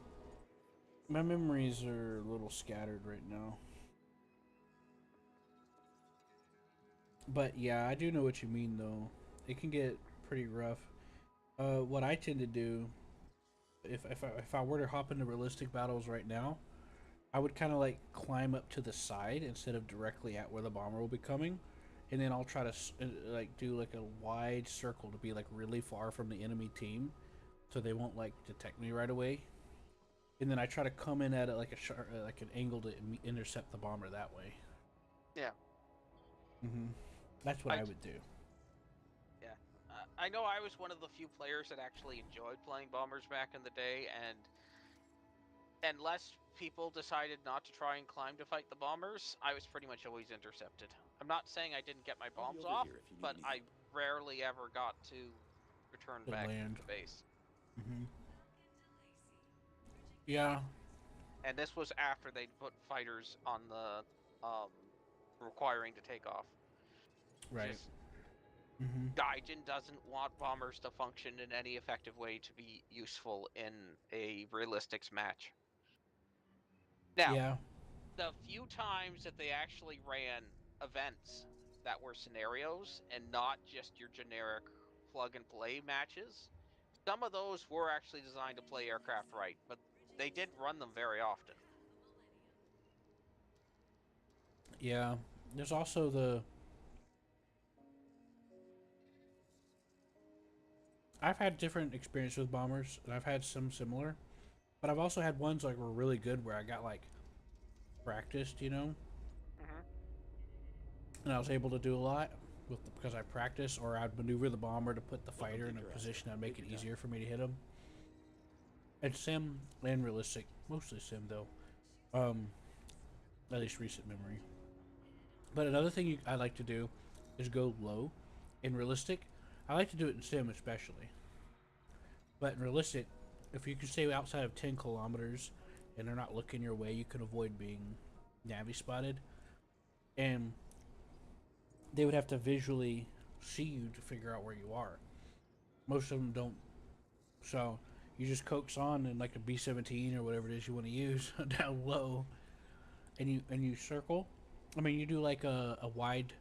Speaker 1: my memories are a little scattered right now. But yeah, I do know what you mean though. It can get pretty rough. What I tend to do, if I were to hop into realistic battles right now, I would kind of like climb up to the side instead of directly at where the bomber will be coming, and then I'll try to like do like a wide circle to be like really far from the enemy team, so they won't like detect me right away. And then I try to come in at like like an angle to intercept the bomber that way.
Speaker 2: Yeah.
Speaker 1: Mm-hmm. That's what
Speaker 2: I
Speaker 1: I would do.
Speaker 2: yeah. I know I was one of the few players that actually enjoyed playing bombers back in the day, and unless people decided not to try and climb to fight the bombers, I was pretty much always intercepted. I'm not saying I didn't get my
Speaker 6: I'll be
Speaker 2: bombs
Speaker 6: over
Speaker 2: off,
Speaker 6: here if you need
Speaker 2: but
Speaker 6: any
Speaker 2: I
Speaker 6: help.
Speaker 2: rarely ever got to return
Speaker 1: To
Speaker 2: back
Speaker 1: land.
Speaker 2: to base.
Speaker 1: Mm-hmm. Yeah.
Speaker 2: And this was after they'd put fighters on the requiring to take off.
Speaker 1: Right.
Speaker 2: Just
Speaker 1: Mm-hmm.
Speaker 2: Gaijin doesn't want bombers to function in any effective way to be useful in a realistics match. Now,
Speaker 1: Yeah.
Speaker 2: the few times that they actually ran events that were scenarios and not just your generic plug and play matches, some of those were actually designed to play aircraft right, but they didn't run them very often.
Speaker 1: Yeah, there's also I've had different experience with bombers, and I've had some similar, but I've also had ones like were really good where I got like practiced, you know, and I was able to do a lot because I practiced, or I'd maneuver the bomber to put the fighter in a position that'd make it easier for me to hit him. And sim and realistic, mostly sim though, at least recent memory. But another thing I like to do is go low. In realistic, I like to do it in sim especially. But in realistic, if you can stay outside of 10 kilometers and they're not looking your way, you can avoid being navi spotted. And they would have to visually see you to figure out where you are. Most of them don't. So you just coax on in like a B-17 or whatever it is you want to use down low, and you circle. I mean, you do like a wide,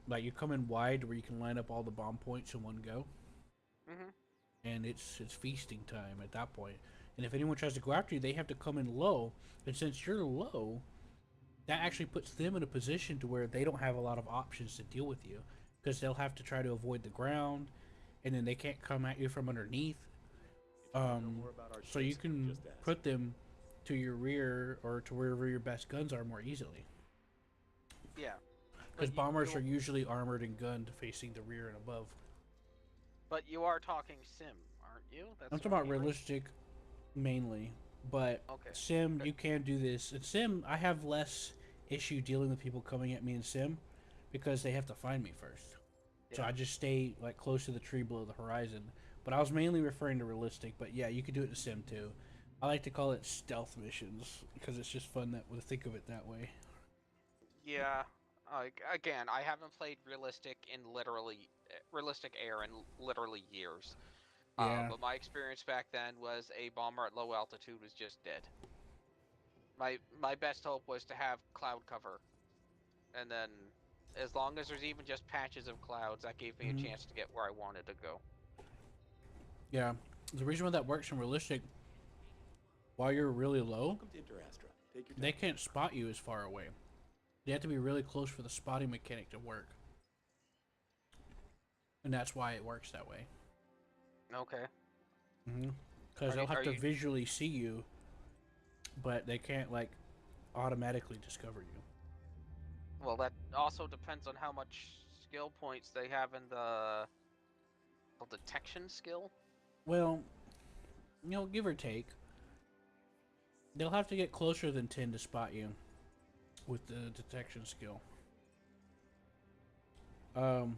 Speaker 1: like you come in wide where you can line up all the bomb points in one go. And it's feasting time at that point. And if anyone tries to go after you, they have to come in low. And since you're low, that actually puts them in a position to where they don't have a lot of options to deal with you, because they'll have to try to avoid the ground, and then they can't come at you from underneath. So you can put them to your rear or to wherever your best guns are more easily.
Speaker 2: Yeah.
Speaker 1: Because bombers are usually armored and gunned facing the rear and above.
Speaker 2: But you are talking sim, aren't you?
Speaker 1: I'm talking about realistic mainly, but
Speaker 2: okay.
Speaker 1: sim, you can do this. In sim, I have less issue dealing with people coming at me in sim because they have to find me first. Yeah. So I just stay like close to the tree below the horizon. But I was mainly referring to realistic, but yeah, you could do it in sim too. I like to call it stealth missions because it's just fun to think of it that way.
Speaker 2: Yeah. Again, I haven't played realistic air in literally years.
Speaker 1: Yeah.
Speaker 2: But my experience back then was a bomber at low altitude was just dead. My best hope was to have cloud cover, and then as long as there's even just patches of clouds, that gave me a chance to get where I wanted to go.
Speaker 1: Yeah, the reason why that works in realistic, while you're really low, they can't spot you as far away. They have to be really close for the spotting mechanic to work. And that's why it works that way.
Speaker 2: Okay.
Speaker 1: Because they'll have to visually see you, but they can't, like, automatically discover you.
Speaker 2: Well, that also depends on how much skill points they have in the detection skill.
Speaker 1: Well, you know, give or take. They'll have to get closer than 10 to spot you with the detection skill. Well,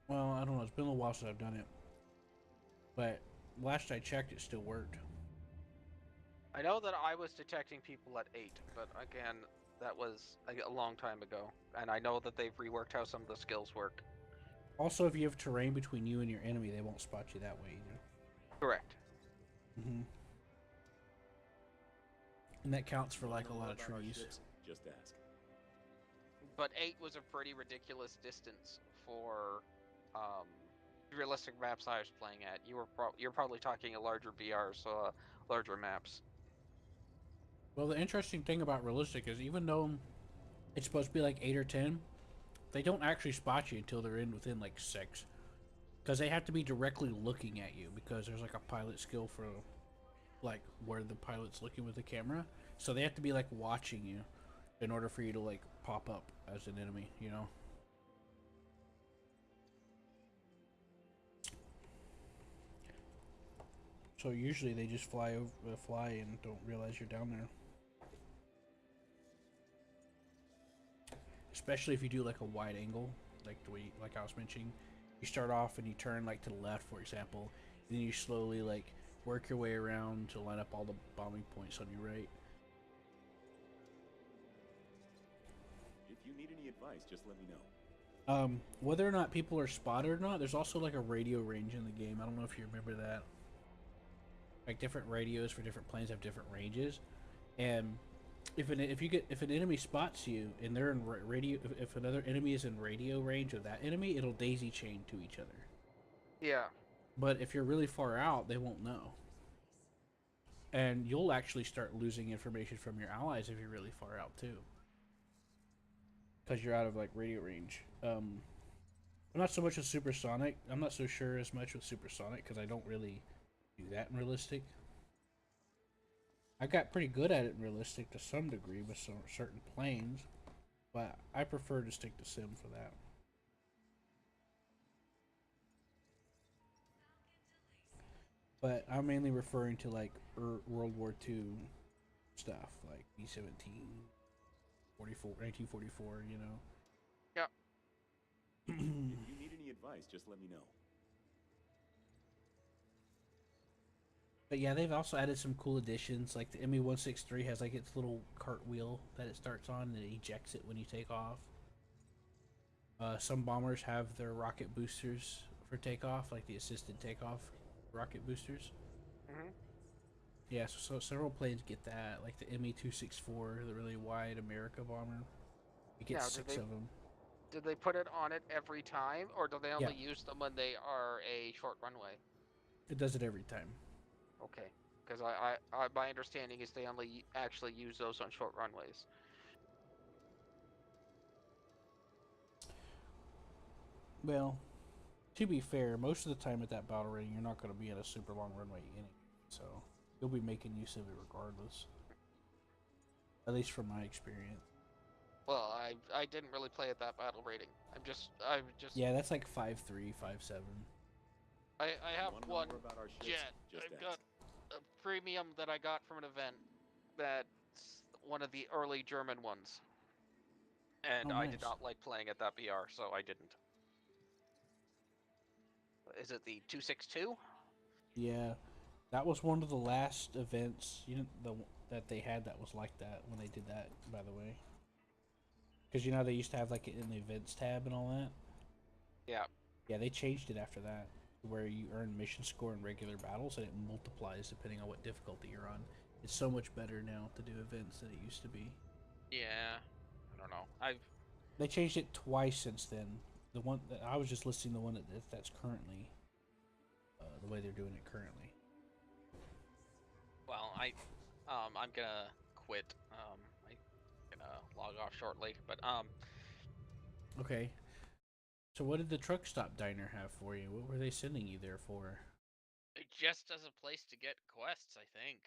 Speaker 1: I don't know. It's been a little while since I've done it. But last I checked, it still worked.
Speaker 2: I know that I was detecting people at 8, but again, that was a long time ago. And I know that they've reworked how some of the skills work.
Speaker 1: Also, if you have terrain between you and your enemy, they won't spot you that way either.
Speaker 2: Correct.
Speaker 1: And that counts for like a lot of trees.
Speaker 6: Just ask.
Speaker 2: But 8 was a pretty ridiculous distance for realistic maps I was playing at. You're probably talking a larger BR, so larger maps.
Speaker 1: Well, the interesting thing about realistic is even though it's supposed to be like 8 or 10, they don't actually spot you until they're within like 6. Because they have to be directly looking at you, because there's like a pilot skill for like where the pilot's looking with the camera. So they have to be like watching you in order for you to like pop up as an enemy, you know? So usually they just fly and don't realize you're down there. Especially if you do like a wide angle, like the way, like I was mentioning, you start off and you turn like to the left, for example, and then you slowly like work your way around to line up all the bombing points on your right.
Speaker 6: If you need any advice, just let me know.
Speaker 1: Whether or not people are spotted or not, there's also like a radio range in the game. I don't know if you remember that. Like different radios for different planes have different ranges, and if an enemy spots you and they're in radio, if another enemy is in radio range of that enemy, it'll daisy chain to each other.
Speaker 2: Yeah.
Speaker 1: But if you're really far out, they won't know. And you'll actually start losing information from your allies if you're really far out too, because you're out of like radio range. I'm not so much with supersonic. I'm not so sure as much with supersonic because I don't really do that in realistic. I got pretty good at it in realistic to some degree with some certain planes, but I prefer to stick to sim for that. But I'm mainly referring to like World War II stuff, like B-17, 44, 1944, you know.
Speaker 2: Yeah.
Speaker 6: If you need any advice, just let me know.
Speaker 1: But yeah, they've also added some cool additions. Like the ME-163 has like its little cartwheel that it starts on and it ejects it when you take off. Some bombers have their rocket boosters for takeoff, like the assisted takeoff rocket boosters.
Speaker 2: Mhm.
Speaker 1: Yeah, so several planes get that, like the ME-264, the really wide America bomber. You get
Speaker 2: Now,
Speaker 1: six of them.
Speaker 2: did they put it on it every time, or do they
Speaker 1: Yeah,
Speaker 2: only use them when they are a short runway?
Speaker 1: it does it every time.
Speaker 2: Okay, because my understanding is they only actually use those on short runways.
Speaker 1: Well, to be fair, most of the time at that battle rating, you're not going to be at a super long runway anyway, so you'll be making use of it regardless. At least from my experience.
Speaker 2: Well, I didn't really play at that battle rating. I'm just
Speaker 1: Yeah, that's like 5.3, 5.7.
Speaker 2: I have
Speaker 6: Wanna know
Speaker 2: one
Speaker 6: more about our ships?
Speaker 2: jet.
Speaker 6: Just
Speaker 2: I've
Speaker 6: ask.
Speaker 2: got a premium that I got from an event. That's one of the early German ones, and
Speaker 1: Oh,
Speaker 2: I did
Speaker 1: nice.
Speaker 2: not like playing at that BR, so I didn't. Is it the 262?
Speaker 1: Yeah, that was one of the last events that they had that was like that when they did that. By the way, because you know they used to have like an events tab and all that.
Speaker 2: Yeah.
Speaker 1: Yeah, they changed it after that, where you earn mission score in regular battles and it multiplies depending on what difficulty you're on. It's so much better now to do events than it used to be.
Speaker 2: Yeah. I don't know.
Speaker 1: They changed it twice since then. The one that I was just listing the one that's currently the way they're doing it currently.
Speaker 2: Well, I'm gonna quit. I'm gonna log off shortly, but
Speaker 1: Okay, so what did the truck stop diner have for you? What were they sending you there for?
Speaker 2: just as a place to get quests, I think.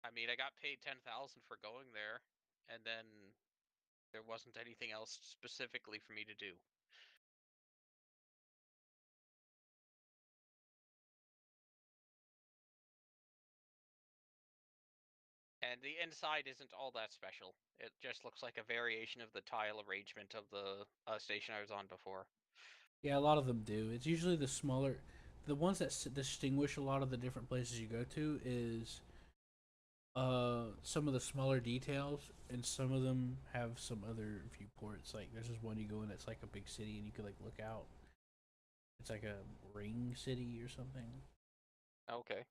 Speaker 2: I mean, I got paid 10,000 for going there, and then there wasn't anything else specifically for me to do. And the inside isn't all that special. It just looks like a variation of the tile arrangement of the station I was on before.
Speaker 1: Yeah, a lot of them do. It's usually the smaller, the ones that distinguish a lot of the different places you go to is some of the smaller details, and some of them have some other viewports. Like there's this one you go in that's like a big city and you could like look out. It's like a ring city or something.
Speaker 2: Okay.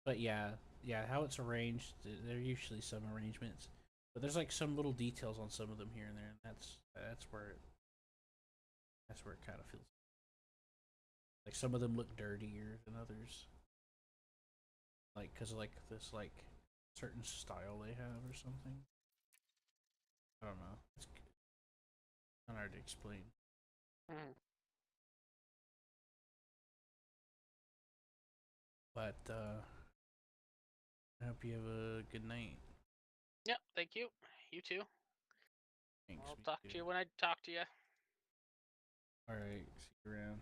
Speaker 1: But yeah, how it's arranged, there are usually some arrangements, but there's like some little details on some of them here and there, and that's where it kind of feels like some of them look dirtier than others, like because of like this like certain style they have or something. I don't know. It's kind of hard to explain.
Speaker 2: Mm.
Speaker 1: But I hope you have a good night.
Speaker 2: Yeah, thank you. You too.
Speaker 1: Thanks.
Speaker 2: I'll
Speaker 1: Me
Speaker 2: talk
Speaker 1: too.
Speaker 2: to you when I talk to you.
Speaker 1: All right. See you around.